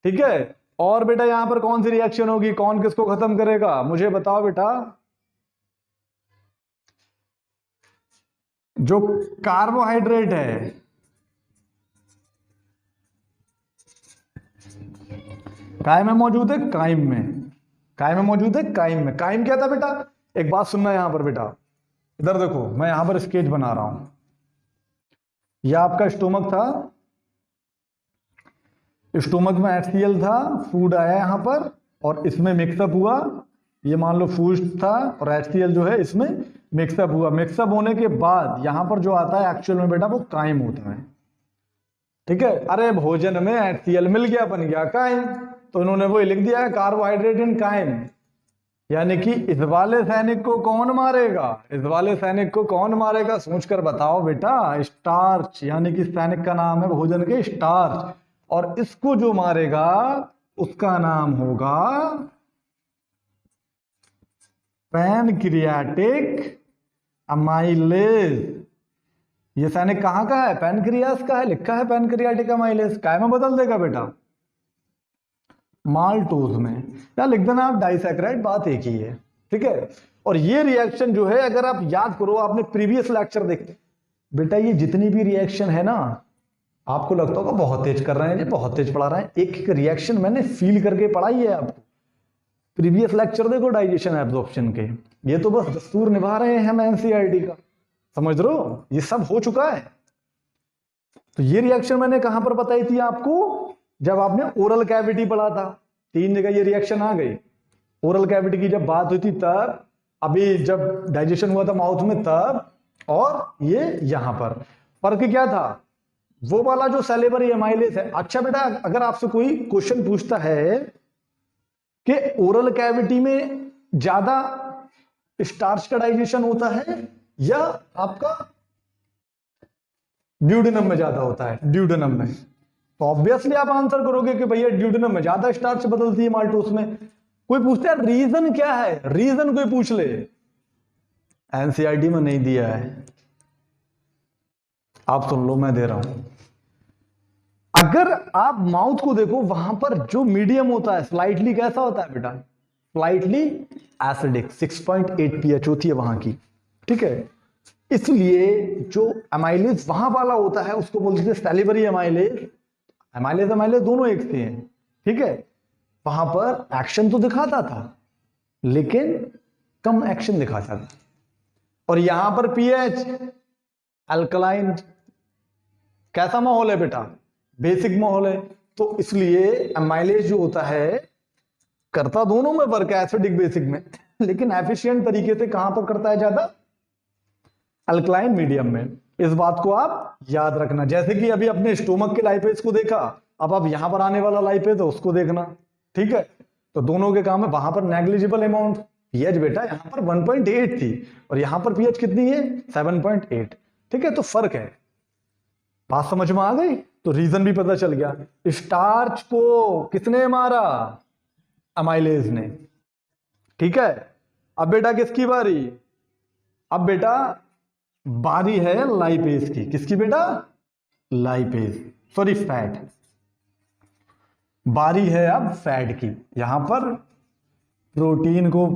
S1: ठीक है, और बेटा यहां पर कौन सी रिएक्शन होगी, कौन किसको खत्म करेगा, मुझे बताओ बेटा। जो कार्बोहाइड्रेट है, काय में मौजूद है, काइम में, काय में मौजूद है, काइम में। काइम क्या था बेटा, एक बात सुनना यहां पर बेटा, इधर देखो, मैं यहां पर स्केच बना रहा हूं, यह आपका स्टोमक था, स्टोमक में HCl था, फूड आया यहां पर और इसमें मिक्सअप हुआ, ये मान लो फूड था और HCl जो है इसमें मिक्सअप हुआ। मिक्सअप होने के बाद यहां पर जो आता है एक्चुअल में बेटा वो काइम होता है, ठीक है। अरे भोजन में HCl मिल गया, बन गया काइम, तो इन्होंने वो लिख दिया है कार्बोहाइड्रेट इन काइम। यानी कि इस वाले सैनिक को कौन मारेगा, इस वाले सैनिक को कौन मारेगा, सोचकर बताओ बेटा। स्टार्च, यानी कि सैनिक का नाम है भोजन के स्टार्च, और इसको जो मारेगा उसका नाम होगा पैनक्रियाटिक अमाइलेज। ये सैनिक कहां का है, पैनक्रियास का है, लिखा है पैनक्रियाटिक अमाइलेज। काय में बदल देगा बेटा, माल्टोज में, या लिख देना आप डाइसैकराइड, बात एक ही है, ठीक है। और ये रिएक्शन जो है, अगर आप याद करो, आपने प्रीवियस लेक्चर देखते बेटा, ये जितनी भी रिएक्शन है ना, आपको लगता होगा बहुत तेज कर रहे हैं, ये बहुत तेज पढ़ा रहे हैं, एक एक रिएक्शन मैंने फील करके पढ़ाई है आपको। प्रीवियस लेक्चर देखो डाइजेशन एब्जॉर्प्शन के, ये तो बस दस्तूर निभा रहे हैं हम एनसीईआरटी का, समझ रहे हो, ये सब हो चुका है। तो ये रिएक्शन मैंने कहां पर बताई थी आपको, जब आपने ओरल कैविटी पढ़ा था, 3 जगह ये रिएक्शन आ गई। ओरल कैविटी की जब बात हुई थी तब, अभी जब डाइजेशन हुआ था माउथ में तब, और ये यहां पर फर्क क्या था, वो वाला जो सैलिवरी एमाइलेज है। अच्छा बेटा, अगर आपसे कोई क्वेश्चन पूछता है कि ओरल कैविटी में ज्यादा स्टार्च का डाइजेशन होता है या आपका ड्यूडेनम में ज्यादा होता है, ड्यूडेनम में, तो ऑब्वियसली आप आंसर करोगे कि भैया ड्यूडेनम में ज्यादा स्टार्च बदलती है माल्टोस में। कोई पूछता है रीजन क्या है, रीजन कोई पूछ ले, एनसीईआरटी में नहीं दिया है, आप सुन लो, मैं दे रहा हूं। अगर आप माउथ को देखो, वहां पर जो मीडियम होता है स्लाइटली कैसा होता है बेटा, स्लाइटली एसिडिक, 6.8 pH होती है वहां की, ठीक है। इसलिए जो एमाइलेज वहां वाला होता है उसको बोलते हैं सैलिवरी एमाइलेज। एमाइलेज एमाइलेज दोनों एक से हैं, ठीक है। वहां पर एक्शन तो दिखाता था लेकिन कम एक्शन दिखाता था, और यहां पर पीएच अल्कलाइन, कैसा माहौल है बेटा, बेसिक माहौल है, तो इसलिए एमाइलेज जो होता है करता दोनों में वर्क है, एसिडिक बेसिक में, लेकिन एफिशिएंट तरीके से कहां पर करता है ज्यादा, अल्कलाइन मीडियम में। इस बात को आप याद रखना। जैसे कि अभी अपने स्टोमक के लाइपेज को देखा, अब आप यहां पर आने वाला लाइपेज है उसको देखना, ठीक है। तो दोनों के काम है, वहां पर नेग्लिजिबल अमाउंट पीएच बेटा यहां पर 1.8 थी और यहां पर पीएच कितनी है, 7.8, ठीक है। तो फर्क है, बात समझ में आ गई, तो रीजन भी पता चल गया। स्टार्च को किसने मारा, अमाइलेज ने, ठीक है। अब बेटा किसकी बारी, अब बेटा बारी है लाइपेज की, किसकी बेटा, लाइपेज, सॉरी फैट, बारी है अब फैट की। यहां पर प्रोटीन को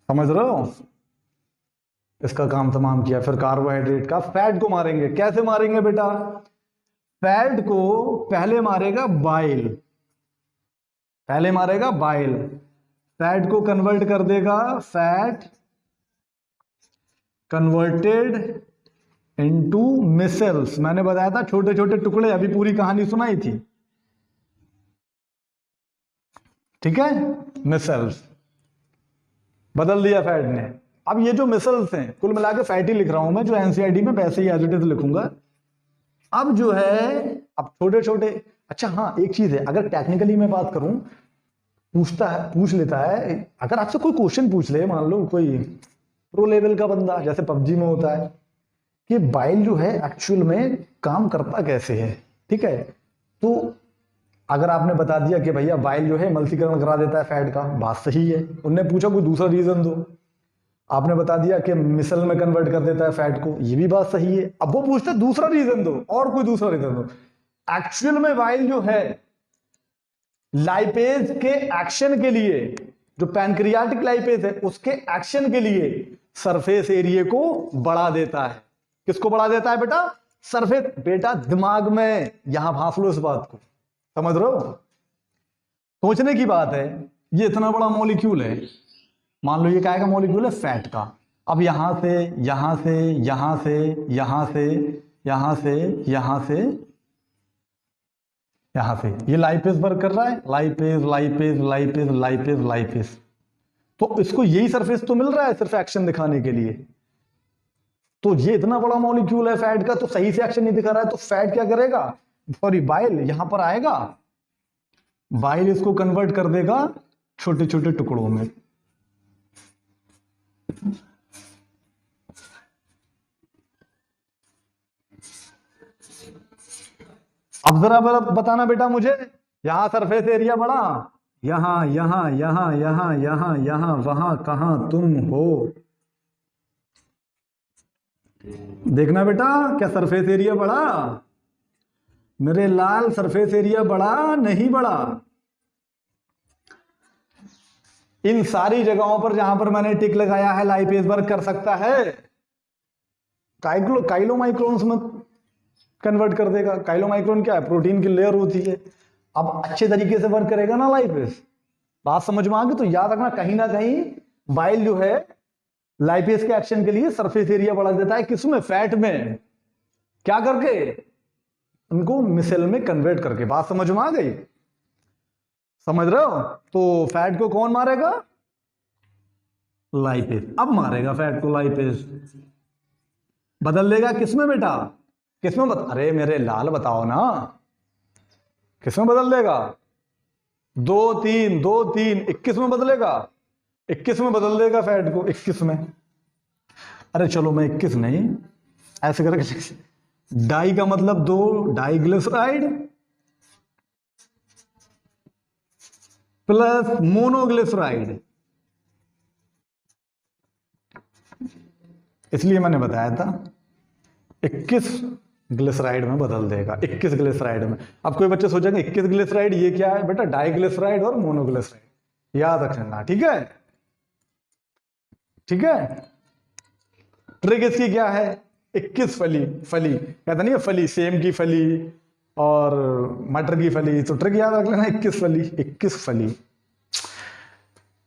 S1: समझ रहे हो, इसका काम तमाम किया, फिर कार्बोहाइड्रेट का, फैट को मारेंगे। कैसे मारेंगे बेटा, फैट को पहले मारेगा बाइल, पहले मारेगा बाइल, फैट को कन्वर्ट कर देगा, फैट कन्वर्टेड इनटू मिसल्स। मैंने बताया था छोटे छोटे टुकड़े, अभी पूरी कहानी सुनाई थी, ठीक है। मिसल्स बदल दिया फैट ने। अब ये जो मिसल्स हैं, कुल मिला के फैट ही लिख रहा हूं मैं, जो एनसीईआरटी में वैसे ही एज इट इज लिखूंगा। अब जो है, अब छोटे छोटे, अच्छा हाँ एक चीज है, अगर टेक्निकली मैं बात करूं, पूछ लेता है, अगर आपसे कोई क्वेश्चन पूछ ले, मान लो कोई प्रो लेवल का बंदा, जैसे पबजी में होता है, कि बाइल जो है एक्चुअल में काम करता कैसे है, ठीक है। तो अगर आपने बता दिया कि भैया बाइल जो है मल्टीकरण करा देता है फैट का, बात सही है। उनने पूछा कोई दूसरा रीजन दो, आपने बता दिया कि मिसल में कन्वर्ट कर देता है फैट को, ये भी बात सही है। अब वो पूछता है दूसरा रीजन दो, और कोई दूसरा रीजन दो। एक्चुअल में बाइल जो है लाइपेज के एक्शन के लिए, जो पैनक्रियाटिक लाइपेज है उसके एक्शन के लिए सरफेस एरिया को बढ़ा देता है। किसको बढ़ा देता है बेटा, सरफेस। बेटा दिमाग में यहां भांस लो इस बात को, समझ रहे हो, सोचने की बात है। ये इतना बड़ा मॉलिक्यूल है, मान लो ये क्या का मॉलिक्यूल है, फैट का। अब यहां से यहां से यहां से यहां से यहां से यहां से यहां से ये लाइपेज वर्क कर रहा है, lipase lipase lipase lipase lipase. तो इसको यही सरफेस तो मिल रहा है सिर्फ एक्शन दिखाने के लिए। तो ये इतना बड़ा मॉलिक्यूल है फैट का, तो सही से एक्शन नहीं दिखा रहा है, तो फैट क्या करेगा, सॉरी बाइल यहां पर आएगा, बाइल इसको कन्वर्ट कर देगा छोटे छोटे टुकड़ों में। अब जरा बताना बेटा मुझे, यहां सरफेस एरिया बढ़ा, यहां यहां यहां यहां यहां यहां वहां कहां तुम हो। देखना बेटा, क्या सरफेस एरिया बढ़ा मेरे लाल, सरफेस एरिया बढ़ा नहीं बढ़ा। इन सारी जगहों पर जहां पर मैंने टिक लगाया है लाइपेज वर्क कर सकता है, काइलोमाइक्रोन्स में कन्वर्ट कर देगा। काइलोमाइक्रोन क्या है, प्रोटीन की लेयर होती है। अब अच्छे तरीके से वर्क करेगा ना लाइपेज, बात समझ में आ गई। तो याद रखना कहीं ना कहीं बाइल जो है लाइपेज के एक्शन के लिए सरफेस एरिया बढ़ा देता है, किसमें, फैट में, क्या करके, उनको मिसेल में कन्वर्ट करके। बात समझ में आ गई, समझ रहे हो। तो फैट को कौन मारेगा, लाइपेज। अब मारेगा फैट को लाइपेज, बदल देगा किसमें बेटा, किसमें अरे मेरे लाल बताओ ना, किसमें बदल देगा, 2 3 2 3 21 में बदलेगा, 21 में बदल देगा फैट को, 21 में। अरे चलो मैं 21 नहीं, ऐसे करके डाई का मतलब 2 डाइग्लिसराइड प्लस मोनोग्लिसराइड, इसलिए मैंने बताया था 21 ग्लिसराइड में बदल देगा, 21 ग्लिसराइड में। अब कोई बच्चे सोचेंगे 21 ग्लिसराइड ये क्या है, बेटा डाइग्लिसराइड और मोनोग्लिसराइड, याद रखना, ठीक है, ठीक है। ट्रिक इसकी क्या है, 21 फली, फली कहता नहीं है फली, सेम की फली और मटर की फली, तो ट्रिक याद रख लेना 21 फली, 21 फली।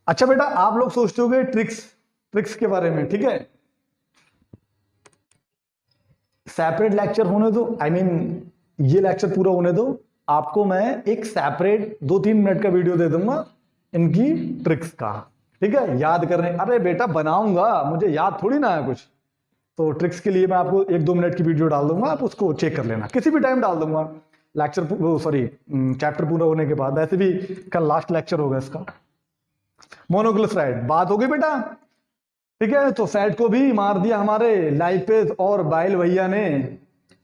S1: अच्छा बेटा, आप लोग सोचते होंगे ट्रिक्स के बारे में, ठीक है, सेपरेट लेक्चर होने दो, आई मीन ये लेक्चर पूरा होने दो, आपको मैं एक सेपरेट 2-3 मिनट का वीडियो दे दूंगा इनकी ट्रिक्स का, ठीक है, याद करने। अरे बेटा बनाऊंगा, मुझे याद थोड़ी ना है कुछ, तो ट्रिक्स के लिए मैं आपको 1-2 मिनट की वीडियो डाल दूंगा, आप उसको चेक कर लेना, किसी भी टाइम डाल दूंगा लेक्चर, सॉरी चैप्टर पूरा होने के बाद। ऐसे भी कल लास्ट लेक्चर होगा इसका। मोनोग्लिसराइड बात हो गई बेटा, ठीक है। तो फैट को भी मार दिया हमारे लाइपेज और बाइल भैया ने,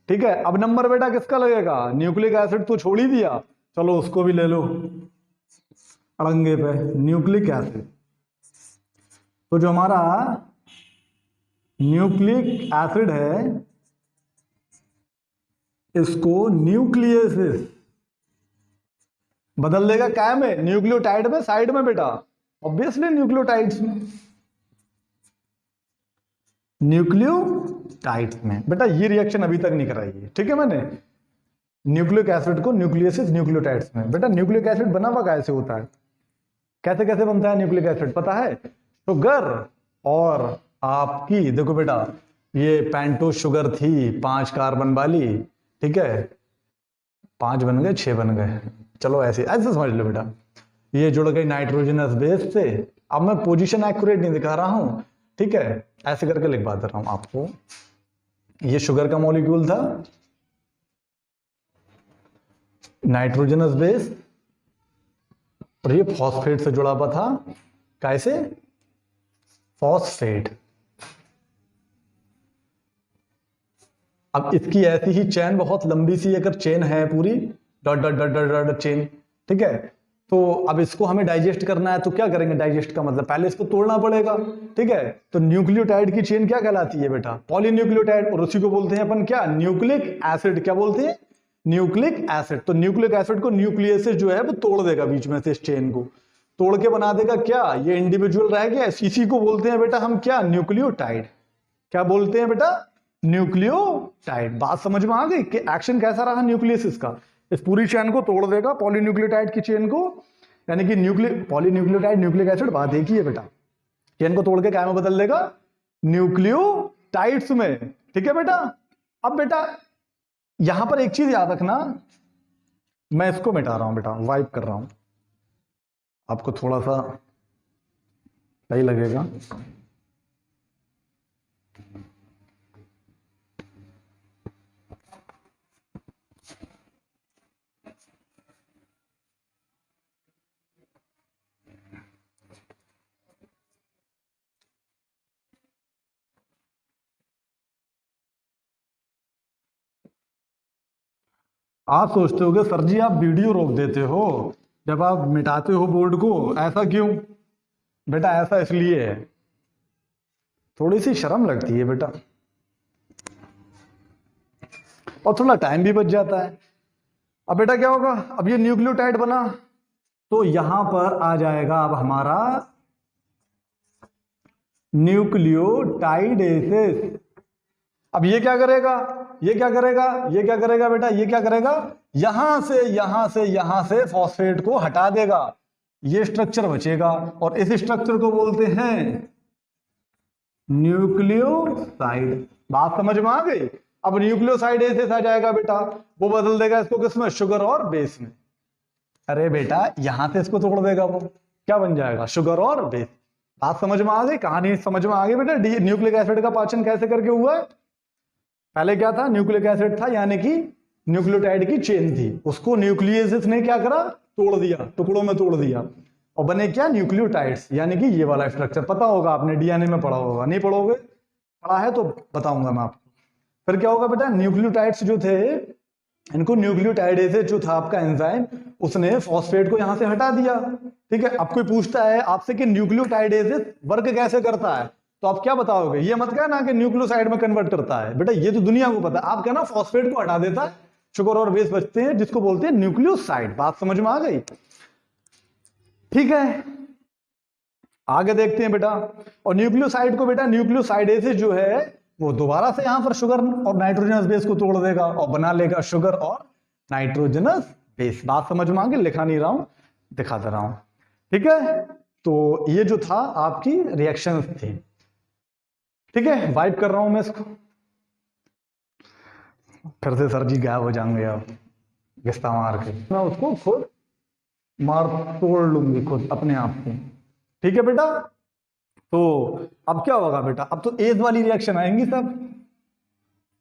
S1: ठीक है। अब नंबर बेटा किसका लगेगा, न्यूक्लिक एसिड तो छोड़ ही दिया, चलो उसको भी ले लो अड़ंगे पे, न्यूक्लिक एसिड। तो जो हमारा न्यूक्लिक एसिड है, इसको न्यूक्लियसिस बदल देगा क्या में, न्यूक्लियोटाइड में, साइड में बेटा, ऑब्वियसली न्यूक्लियोटाइड्स में, न्यूक्लियोटाइड्स में। बेटा ये रिएक्शन अभी तक नहीं कराई है, ठीक है, मैंने न्यूक्लिक एसिड को न्यूक्लियसिस न्यूक्लियोटाइड्स में। बेटा न्यूक्लिक एसिड बना हुआ कैसे होता है, कैसे कैसे बनता है न्यूक्लिक एसिड, पता है, शुगर और आपकी देखो बेटा, ये पेंटोस शुगर थी 5 कार्बन वाली, ठीक है, 5 बन गए 6 बन गए, चलो ऐसे ऐसे समझ लो बेटा, ये जुड़ गई नाइट्रोजनस बेस से। अब मैं पोजीशन एक्यूरेट नहीं दिखा रहा हूं, ठीक है, ऐसे करके लिखवा दे रहा हूं आपको। ये शुगर का मॉलिक्यूल था, नाइट्रोजनस बेस, और ये फॉस्फेट से जुड़ा हुआ था, कैसे, फॉस्फेट। अब इसकी ऐसी ही चेन, बहुत लंबी सी अगर चेन है पूरी, dot dot dot dot dot chain, ठीक है। तो अब इसको हमें डाइजेस्ट करना है, तो क्या करेंगे, डाइजेस्ट का मतलब पहले इसको तोड़ना पड़ेगा, ठीक है। तो न्यूक्लियोटाइड की चेन क्या कहलाती है बेटा, पॉलीन्यूक्लियोटाइड, और उसी को बोलते हैं अपन क्या, न्यूक्लिक एसिड। क्या बोलते हैं, न्यूक्लिक एसिड। तो न्यूक्लिक एसिड को न्यूक्लियस जो है वो तोड़ देगा बीच में से, इस चेन को तोड़ के बना देगा क्या, ये इंडिविजुअल रह गया, इसी को बोलते हैं बेटा हम क्या, न्यूक्लियोटाइड। क्या बोलते हैं बेटा, न्यूक्लियोटाइड। बात समझ में आ गई कि एक्शन कैसा रहा न्यूक्लियसिस का, इस पूरी चेन को तोड़ देगा, पॉलीन्यूक्लियोटाइड की चेन को, यानी कि पॉलीन्यूक्लियोटाइड न्यूक्लिक एसिड, बात एक ही है बेटा, चेन को तोड़ के क्या में बदल देगा, न्यूक्लियोटाइड्स में। ठीक है बेटा। अब बेटा यहां पर एक चीज याद रखना, मैं इसको मिटा रहा हूं बेटा, वाइप कर रहा हूं, आपको थोड़ा सा सही लगेगा। आप सोचते होगे सर जी आप वीडियो रोक देते हो जब आप मिटाते हो बोर्ड को, ऐसा क्यों? बेटा ऐसा इसलिए है, थोड़ी सी शर्म लगती है बेटा, और थोड़ा टाइम भी बच जाता है। अब बेटा क्या होगा, अब ये न्यूक्लियोटाइड बना तो यहां पर आ जाएगा अब हमारा न्यूक्लियोटाइडेसिस। अब ये क्या करेगा, ये क्या करेगा, ये क्या करेगा बेटा, ये क्या करेगा, यहां से फॉस्फेट को हटा देगा, ये स्ट्रक्चर बचेगा और इस स्ट्रक्चर को बोलते हैं न्यूक्लियोसाइड। बात समझ में आ गई? अब न्यूक्लियोसाइडेसिस आ जाएगा बेटा, वो बदल देगा इसको किसमें, शुगर और बेस में। अरे बेटा यहां से इसको तोड़ देगा, वो क्या बन जाएगा, शुगर और बेस। बात समझ में आ गई, कहानी समझ में आ गई बेटा। न्यूक्लिक एसिड का पाचन कैसे करके हुआ है? पहले क्या था, न्यूक्लिक एसिड था, यानी कि न्यूक्लियोटाइड की चेन थी, उसको न्यूक्लियस ने क्या करा, तोड़ दिया, टुकड़ों में तोड़ दिया, और बने क्या, न्यूक्लियोटाइड्स, यानी कि ये वाला स्ट्रक्चर। पता होगा आपने डीएनए में पढ़ा होगा, नहीं पढ़ोगे, पढ़ा है तो बताऊंगा मैं आपको। फिर क्या होगा बेटा, न्यूक्लियोटाइड्स जो थे, इनको न्यूक्लियोटाइडेसेस जो था आपका एंजाइम, उसने फॉस्फेट को यहां से हटा दिया। ठीक है। अब कोई पूछता है आपसे कि न्यूक्लियोटाइडेसेस वर्क कैसे करता है, तो आप क्या बताओगे? ये मत कहना कि न्यूक्लियोसाइड में कन्वर्ट करता है, बेटा ये तो दुनिया को पता है। आप कहना फॉस्फेट को हटा देता है, शुगर और बेस बचते हैं, जिसको बोलते हैं न्यूक्लियोसाइड। बात समझ में आ गई? ठीक है, आगे देखते हैं बेटा। और न्यूक्लियोसाइड को बेटा, न्यूक्लियोसाइडेसिस जो है वो दोबारा से यहां पर शुगर और नाइट्रोजनस बेस को तोड़ देगा और बना लेगा शुगर और नाइट्रोजनस बेस। बात समझ में आ गई? लिखा नहीं रहा हूं, दिखा दे रहा हूं। ठीक है, तो ये जो था आपकी रिएक्शंस थी। ठीक है, वाइप कर रहा हूं मैं इसको, फिर से सर जी गायब हो जाएंगे अब गिस्ता मार के, मैं उसको खुद मार तोड़ लूंगी खुद अपने आप को। ठीक है बेटा। तो अब क्या होगा बेटा, अब तो एज वाली रिएक्शन आएंगी सब।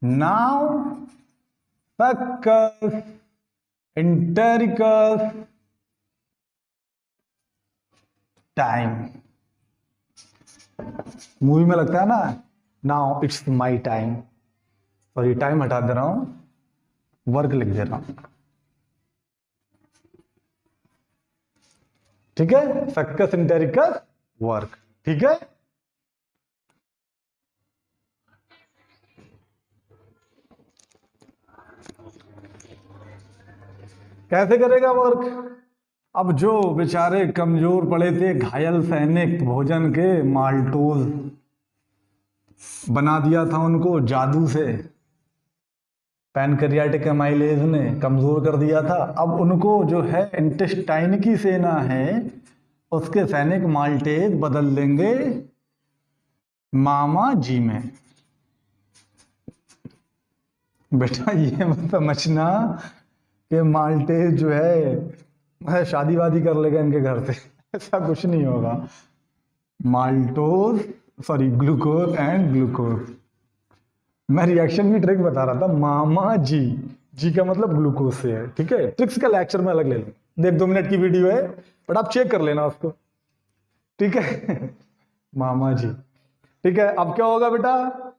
S1: Now succus entericus time. Movie में लगता है ना, नाउ इट्स माई टाइम, और ये टाइम हटा दे रहा हूं, वर्क लिख दे रहा हूं। ठीक है, सक्कस एंटेरिकस वर्क। ठीक है, कैसे करेगा वर्क? अब जो बेचारे कमजोर पड़े थे घायल सैनिक, भोजन के माल्टोज बना दिया था उनको जादू से, पैनक्रियाटिक एमाइलेज ने कमजोर कर दिया था। अब उनको जो है इंटेस्टाइन की सेना है, उसके सैनिक माल्टेज बदल देंगे मामा जी में। बेटा ये मत समझना कि माल्टेज जो है शादी वादी कर लेगा इनके घर से, ऐसा कुछ नहीं होगा। Maltose sorry glucose and glucose, मैं रिएक्शन की ट्रिक बता रहा था। मामा जी, जी का मतलब ग्लूकोज से है। ठीक है, ट्रिक्स का लेक्चर में अलग ले लूँ, देख 2 मिनट की वीडियो है, बट आप चेक कर लेना उसको। ठीक है मामा जी। ठीक है, अब क्या होगा बेटा,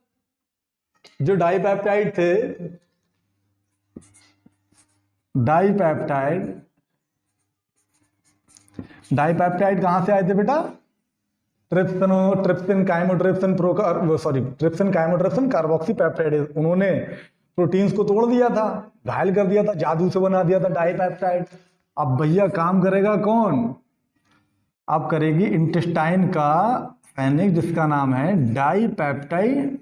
S1: जो डाइपेप्टाइड थे, डाइपेप्टाइड कहां से आए थे बेटा, ट्रिप्सिन काइमोट्रिप्सिन ट्रिप्सिन काइमोट्रिप्सिन कार्बोक्सीपेप्टाइड, उन्होंने प्रोटीन्स को तोड़ दिया था, घायल कर दिया था, जादू से बना दिया था डाइपेप्टाइड। अब भैया काम करेगा कौन, अब करेगी इंटेस्टाइन का सैनिक जिसका नाम है डाइपेप्टाइड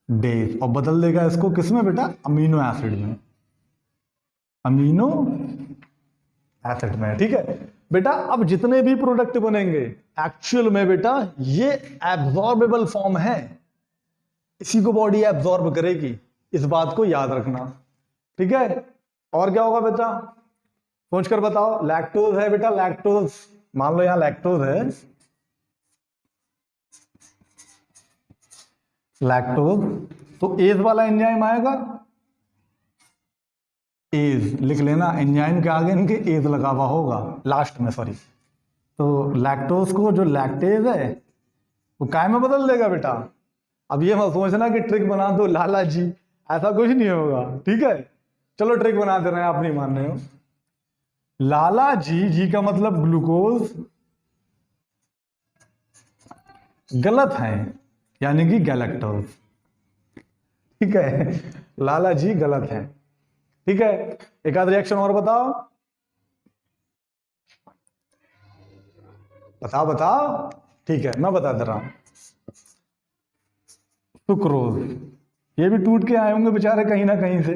S1: डेज, और बदल देगा इसको किसमें बेटा, अमीनो एसिड में, अमीनो एसिड में। ठीक है, बेटा अब जितने भी प्रोडक्ट बनेंगे एक्चुअल में बेटा ये एब्जॉर्बेबल फॉर्म है, इसी को बॉडी एब्जॉर्ब करेगी, इस बात को याद रखना। ठीक है, और क्या होगा बेटा, सोच कर बताओ। लैक्टोज है बेटा, लैक्टोज, मान लो यहां लैक्टोज है, लैक्टोज, तो एज वाला एंजाइम आएगा, एज लिख लेना, एंजाइम के आगे इनके एज लगा हुआ होगा लास्ट में, सॉरी। तो लैक्टोज को जो लैक्टेज है वो काय में बदल देगा बेटा। अब ये मत सोचना कि ट्रिक बना दो लाला जी, ऐसा कुछ नहीं होगा। ठीक है, चलो ट्रिक बना दे रहे हैं, आप नहीं मान रहे हो। लाला जी, जी का मतलब ग्लूकोज, गलत है, यानी कि गैलेक्टोज। ठीक है, लाला जी गलत है। ठीक है, एक आध रिएक्शन और बताओ, बताओ बताओ। ठीक है, मैं बता दे रहा हूं। सुक्रोज, ये भी टूट के आए होंगे बेचारे कहीं ना कहीं से।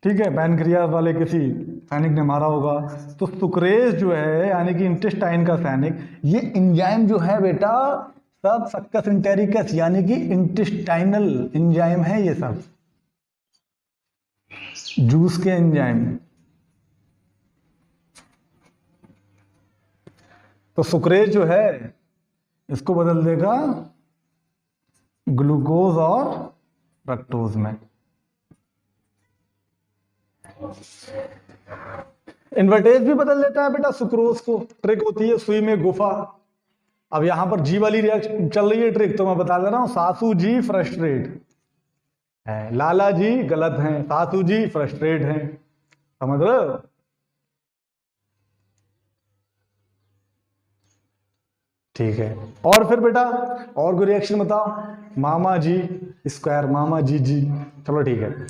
S1: ठीक है, पैनक्रियाज वाले किसी सैनिक ने मारा होगा। तो सुक्रेज जो है यानी कि इंटेस्टाइन का सैनिक, ये एंजाइम जो है बेटा सब सक्कस इंटेरिकस यानी कि इंटेस्टाइनल एंजाइम है, ये सब जूस के एंजाइम। तो सुक्रेज जो है इसको बदल देगा ग्लूकोज और फ्रक्टोज में। इन्वर्टेज भी बदल देता है बेटा सुक्रोज को, ट्रिक होती है सुई में गुफा। अब यहां पर जी वाली रिएक्शन चल रही है ट्रिक, तो मैं बता दे रहा हूं, सासू जी फ्रस्ट्रेट है, लाला जी गलत हैं, सासू जी फ्रस्ट्रेट हैं, समझ रहे हो। ठीक है, और फिर बेटा और कोई रिएक्शन बताओ, मामा जी स्क्वायर, मामा जी जी, चलो ठीक है,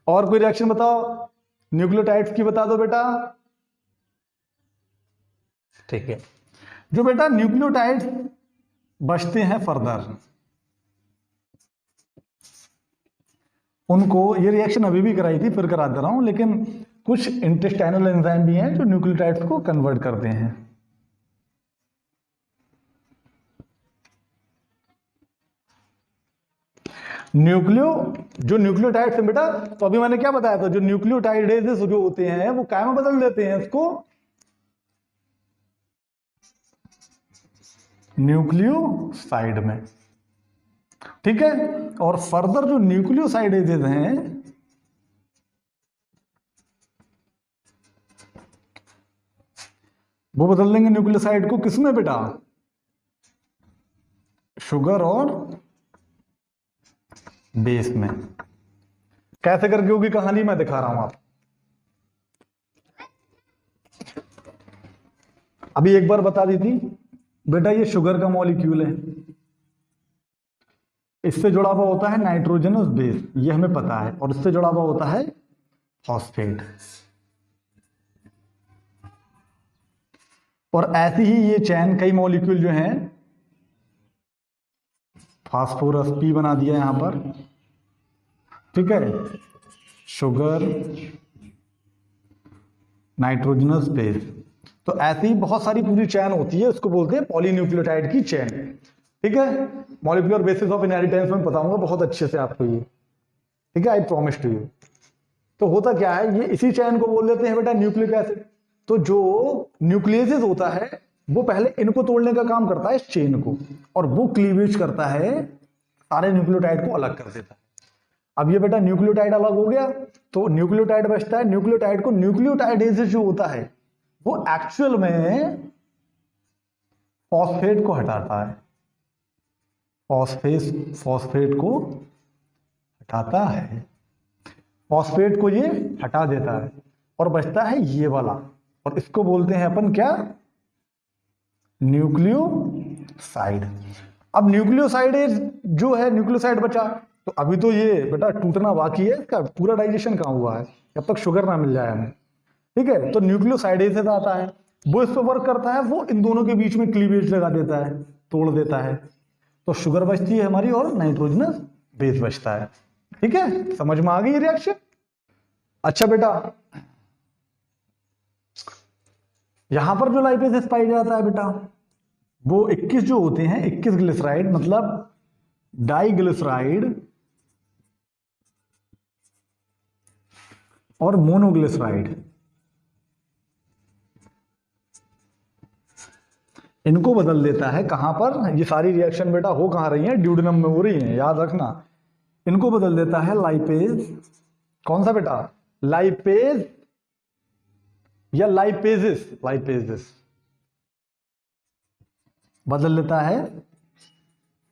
S1: और कोई रिएक्शन बताओ, न्यूक्लियोटाइड्स की बता दो बेटा। ठीक है, जो बेटा न्यूक्लियोटाइड्स बचते हैं फर्दर, उनको, ये रिएक्शन अभी भी कराई थी, फिर करा दे रहा हूं, लेकिन कुछ इंटेस्टाइनल एंजाइम भी हैं जो न्यूक्लियोटाइड्स को कन्वर्ट करते हैं। जो न्यूक्लियोटाइड्स हैं बेटा, तो अभी मैंने क्या बताया था, जो न्यूक्लियोटाइडेज जो होते हैं वो काय में बदल देते हैं इसको, न्यूक्लियोसाइड में। ठीक है, और फर्दर जो न्यूक्लियोसाइडेजेस हैं वो बदल देंगे न्यूक्लियोसाइड को किसमें बेटा, शुगर और बेस में। कैसे करके होगी कहानी मैं दिखा रहा हूं आप। अभी एक बार बता दी थी बेटा, ये शुगर का मॉलिक्यूल है, इससे जुड़ा हुआ होता है नाइट्रोजनस बेस, ये हमें पता है, और इससे जुड़ा हुआ होता है फॉस्फेट। और ऐसी ही ये चैन कई मॉलिक्यूल जो हैं, फास्फोरस पी बना दिया यहां पर, ठीक है, शुगर नाइट्रोजनस बेस, तो ऐसी ही बहुत सारी पूरी चैन होती है, उसको बोलते हैं पॉलीन्यूक्लियोटाइड की चैन। ठीक है, मॉलिक्यूलर बेसिस ऑफ इनहेरिटेंस में बताऊंगा बहुत अच्छे से आपको ये, ठीक है, आई प्रॉमिस टू यू। तो होता क्या है, ये इसी चैन को बोल देते हैं बेटा न्यूक्लिक एसिड। तो जो न्यूक्लियस होता है वो पहले इनको तोड़ने का काम करता है, इस चेन को, और वो क्लीवेज करता है, सारे न्यूक्लियोटाइड को अलग कर देता है। अब ये बेटा न्यूक्लियोटाइड अलग हो गया तो न्यूक्लियोटाइड बचता है, न्यूक्लियोटाइड को न्यूक्लियोटाइडेज जो होता है वो एक्चुअल में फॉस्फेट को हटाता है, फॉस्फेट को हटाता है, फॉस्फेट को ये हटा देता है, और बचता है ये वाला, और इसको बोलते हैं अपन क्या, न्यूक्लियोसाइड। अब न्यूक्लियोसाइड जो है, न्यूक्लियोसाइड बचा, तो अभी तो ये बेटा टूटना बाकी है, इसका पूरा डाइजेशन कहाँ हुआ है, जब तक शुगर ना मिल जाए हमें। ठीक है, तो न्यूक्लियोसाइडेज आता है, वो इस पर वर्क करता है, वो इन दोनों के बीच में क्लीवेज लगा देता है, तोड़ देता है, तो शुगर बचती है हमारी और नाइट्रोजनस बेस बचता है। ठीक है, समझ में आ गई ये रिएक्शन। अच्छा बेटा, यहां पर जो लाइपेजेस पाई जाता है बेटा, वो 21 जो होते हैं, 21 ग्लिसराइड मतलब डाइग्लिसराइड और मोनोग्लिसराइड, इनको बदल देता है। कहां पर ये सारी रिएक्शन बेटा हो कहां रही है, ड्यूडेनम में हो रही है, याद रखना। इनको बदल देता है लाइपेज, कौन सा बेटा, लाइपेज या लाइपेजेस, लाइपेजेस बदल देता है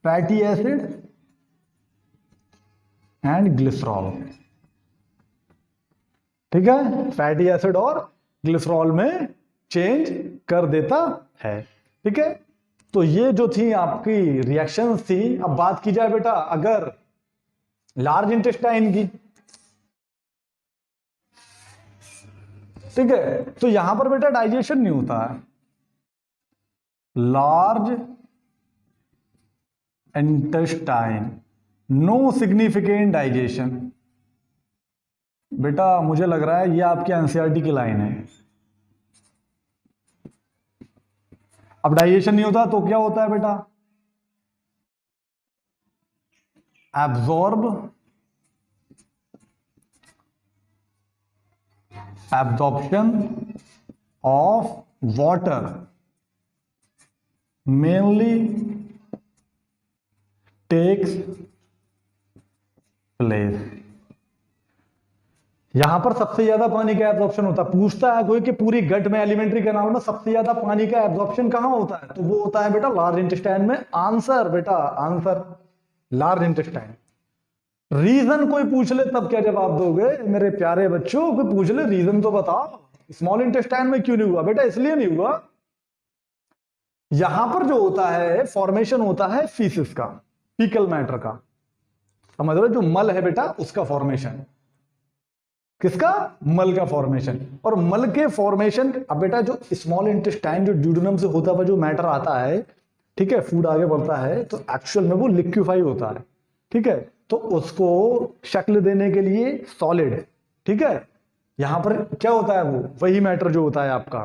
S1: फैटी एसिड एंड ग्लिसरॉल। ठीक है, फैटी एसिड और ग्लिसरॉल में चेंज कर देता है। ठीक है, तो ये जो थी आपकी रिएक्शंस थी। अब बात की जाए बेटा अगर लार्ज इंटेस्टाइन की, ठीक है, तो यहां पर बेटा डाइजेशन नहीं होता है। Large intestine, no significant digestion. बेटा मुझे लग रहा है ये आपकी एनसीईआरटी की लाइन है। अब डाइजेशन नहीं होता तो क्या होता है बेटा, absorption of water mainly takes place. यहां पर सबसे ज्यादा पानी का एब्जॉर्प्शन होता है। पूछता है कोई कि पूरी गट में, एलिमेंट्री कैनाल में सबसे ज्यादा पानी का एब्जॉर्प्शन कहां होता है, तो वो होता है बेटा लार्ज इंटेस्टाइन में। आंसर बेटा, आंसर लार्ज इंटेस्टाइन। रीजन कोई पूछ ले तब क्या जवाब दोगे मेरे प्यारे बच्चों, कोई पूछ ले रीजन तो बताओ, स्मॉल इंटेस्टाइन में क्यों नहीं हुआ। बेटा इसलिए नहीं हुआ, यहां पर जो होता है फॉर्मेशन होता है फीसिस का, फीकल मैटर का, समझ लो, जो मल है बेटा उसका फॉर्मेशन। किसका, मल का फॉर्मेशन। और मल के फॉर्मेशन, अब बेटा जो स्मॉल इंटेस्टाइन जो ड्यूडेनम से होता हुआ जो मैटर आता है, ठीक है, फूड आगे बढ़ता है तो एक्चुअल में वो लिक्विफाई होता है। ठीक है, तो उसको शक्ल देने के लिए सॉलिड, ठीक है, यहां पर क्या होता है, वो वही मैटर जो होता है आपका,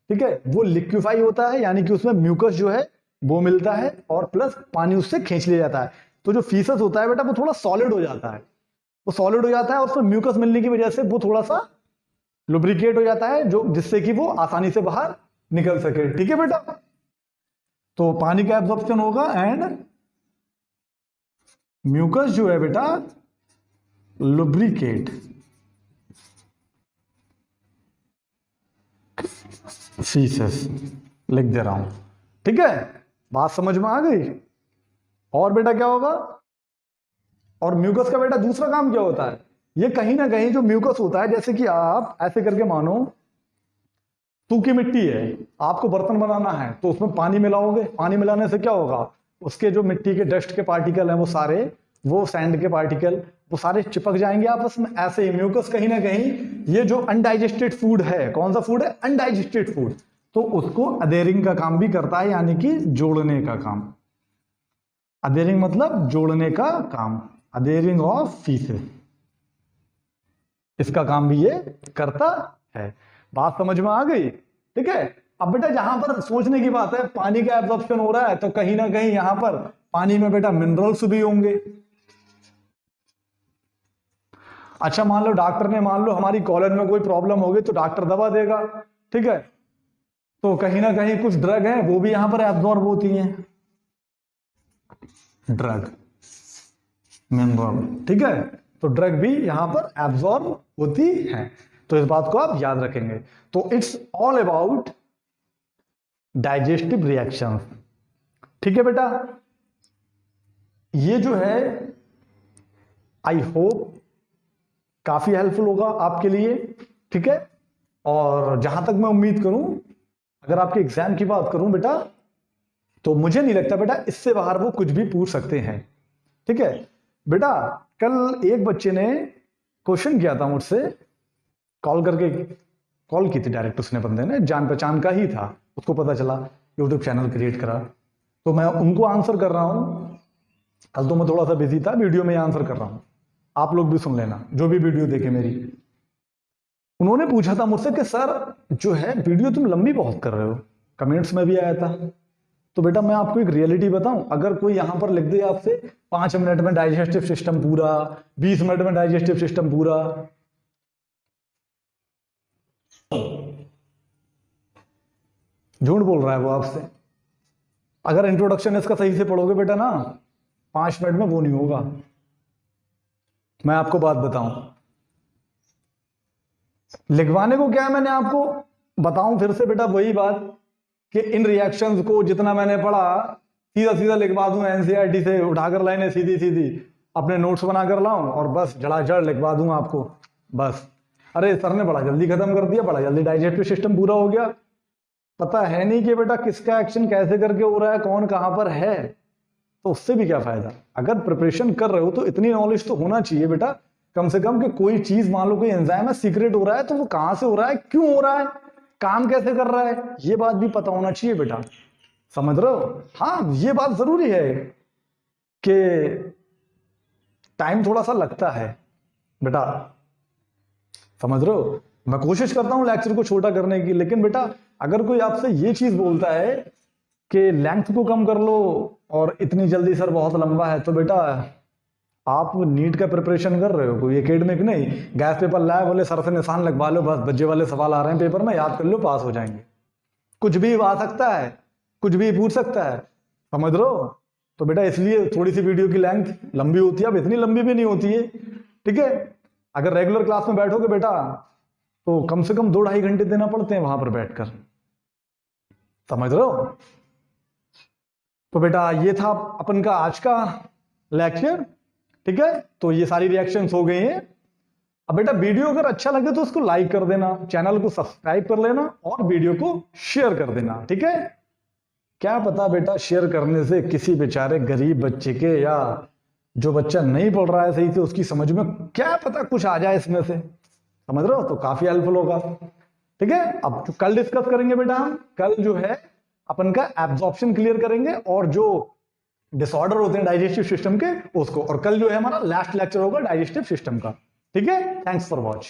S1: ठीक है, वो लिक्विफाई होता है, यानी कि उसमें म्यूकस जो है वो मिलता है और प्लस पानी उससे खींच लिया जाता है। तो जो फीसस होता है बेटा वो थोड़ा सॉलिड हो जाता है, वो सॉलिड हो जाता है और उसमें म्यूकस मिलने की वजह से वो थोड़ा सा लुब्रिकेट हो जाता है, जो जिससे कि वो आसानी से बाहर निकल सके। ठीक है बेटा, तो पानी का एब्जॉर्प्शन होगा एंड म्यूकस जो है बेटा लुब्रिकेट फीसस, लिख दे रहा हूं। ठीक है, बात समझ में आ गई। और बेटा क्या होगा, और म्यूकस का बेटा दूसरा काम क्या होता है, ये कहीं ना कहीं जो म्यूकस होता है, जैसे कि आप ऐसे करके मानो सूखी मिट्टी है, आपको बर्तन बनाना है तो उसमें पानी मिलाओगे, पानी मिलाने से क्या होगा, उसके जो मिट्टी के डस्ट के पार्टिकल हैं वो सारे, वो सैंड के पार्टिकल वो सारे चिपक जाएंगे आपस में। ऐसे ही म्यूकस कहीं ना कहीं ये जो अनडाइजेस्टेड फूड है, कौन सा फूड है, अनडाइजेस्टेड फूड, तो उसको अधेरिंग का काम भी करता है, यानी कि जोड़ने का काम। अधेरिंग मतलब जोड़ने का काम, अधेरिंग ऑफ फीसेस, इसका काम भी ये करता है। बात समझ में आ गई। ठीक है, अब बेटा जहां पर सोचने की बात है, पानी का एब्जॉर्प्शन हो रहा है तो कहीं ना कहीं यहां पर पानी में बेटा मिनरल्स भी होंगे। अच्छा मान लो डॉक्टर ने, मान लो हमारी कॉलन में कोई प्रॉब्लम होगी तो डॉक्टर दवा देगा, ठीक है, तो कहीं ना कहीं कुछ ड्रग है वो भी यहां पर एब्जॉर्ब होती हैं, ड्रग मिनरल, ठीक है, तो ड्रग भी यहां पर एब्जॉर्ब होती है। तो इस बात को आप याद रखेंगे। तो it's all about digestive reactions. ठीक है बेटा, ये जो है आई होप काफी हेल्पफुल होगा आपके लिए। ठीक है, और जहां तक मैं उम्मीद करूं, अगर आपके एग्जाम की बात करूं बेटा, तो मुझे नहीं लगता बेटा इससे बाहर वो कुछ भी पूछ सकते हैं। ठीक है बेटा, कल एक बच्चे ने क्वेश्चन किया था मुझसे, कॉल करके, कॉल की थी डायरेक्ट उसने, बंदे ने, जान पहचान का ही था, उसको पता चला यूट्यूब चैनल क्रिएट करा, तो मैं उनको आंसर कर रहा हूं। कल तो मैं थोड़ा सा बिजी था, वीडियो में आंसर कर रहा हूं, आप लोग भी सुन लेना जो भी वीडियो देखे मेरी। उन्होंने पूछा था मुझसे कि सर जो है वीडियो तुम लंबी बहुत कर रहे हो, कमेंट्स में भी आया था। तो बेटा मैं आपको एक रियलिटी बताऊं, अगर कोई यहां पर लिख दे आपसे 5 मिनट में डाइजेस्टिव सिस्टम पूरा, 20 मिनट में डाइजेस्टिव सिस्टम पूरा, झूठ बोल रहा है वो आपसे। अगर इंट्रोडक्शन इसका सही से पढ़ोगे बेटा ना, 5 मिनट में वो नहीं होगा। मैं आपको बात बताऊं, लिखवाने को क्या है, मैंने आपको बताऊं फिर से बेटा वही बात कि इन रिएक्शंस को जितना मैंने पढ़ा सीधा सीधा लिखवा दूं, एनसीईआरटी से उठाकर लाइनें सीधी सीधी अपने नोट्स बनाकर लाऊं और बस जड़ाजड़ लिखवा दूं आपको बस। अरे सर ने बड़ा जल्दी खत्म कर दिया, बड़ा जल्दी डाइजेस्टिव सिस्टम पूरा हो गया। पता है नहीं कि बेटा किसका एक्शन कैसे करके हो रहा है, कौन कहां पर है, तो उससे भी क्या फायदा। अगर प्रिपरेशन कर रहे हो तो इतनी नॉलेज तो होना चाहिए बेटा कम से कम कि कोई चीज मान लो कोई एंजाइम है सीक्रेट हो रहा है तो वो कहां से हो रहा है, क्यों हो रहा है, काम कैसे कर रहा है, ये बात भी पता होना चाहिए बेटा। समझ रहे हो? हाँ ये बात जरूरी है कि टाइम थोड़ा सा लगता है बेटा, समझ रहे हो। मैं कोशिश करता हूं लेक्चर को छोटा करने की, लेकिन बेटा अगर कोई आपसे ये चीज बोलता है कि लेंथ को कम कर लो और इतनी जल्दी सर बहुत लंबा है, तो बेटा आप नीट का प्रिपरेशन कर रहे हो, कोई एकेडमिक नहीं। गैस पेपर लाए बोले सर से निशान लगवा लो, बस बच्चे वाले सवाल आ रहे हैं पेपर में, याद कर लो पास हो जाएंगे। कुछ भी आ सकता है, कुछ भी पूछ सकता है, समझ रहे हो। तो बेटा इसलिए थोड़ी सी वीडियो की लेंथ लंबी होती है, अब इतनी लंबी भी नहीं होती है, ठीक है। अगर रेगुलर क्लास में बैठोगे बेटा तो कम से कम 2-2.5 घंटे देना पड़ते हैं वहां पर बैठकर, समझ रहे हो। तो बेटा ये था अपन का आज का लेक्चर, ठीक है। तो ये सारी रिएक्शंस हो गई हैं। अब बेटा वीडियो अगर अच्छा लगे तो उसको लाइक कर देना, चैनल को सब्सक्राइब कर लेना और वीडियो को शेयर कर देना, ठीक है। क्या पता बेटा शेयर करने से किसी बेचारे गरीब बच्चे के या जो बच्चा नहीं पढ़ रहा है सही से उसकी समझ में क्या पता कुछ आ जाए इसमें से, समझ रहे हो, तो काफी हेल्पफुल होगा, ठीक है। अब जो कल डिस्कस करेंगे बेटा हम कल जो है अपन का एब्जॉर्प्शन क्लियर करेंगे और जो डिसऑर्डर होते हैं डाइजेस्टिव सिस्टम के उसको, और कल जो है हमारा लास्ट लेक्चर होगा डाइजेस्टिव सिस्टम का, ठीक है। Thanks for watch.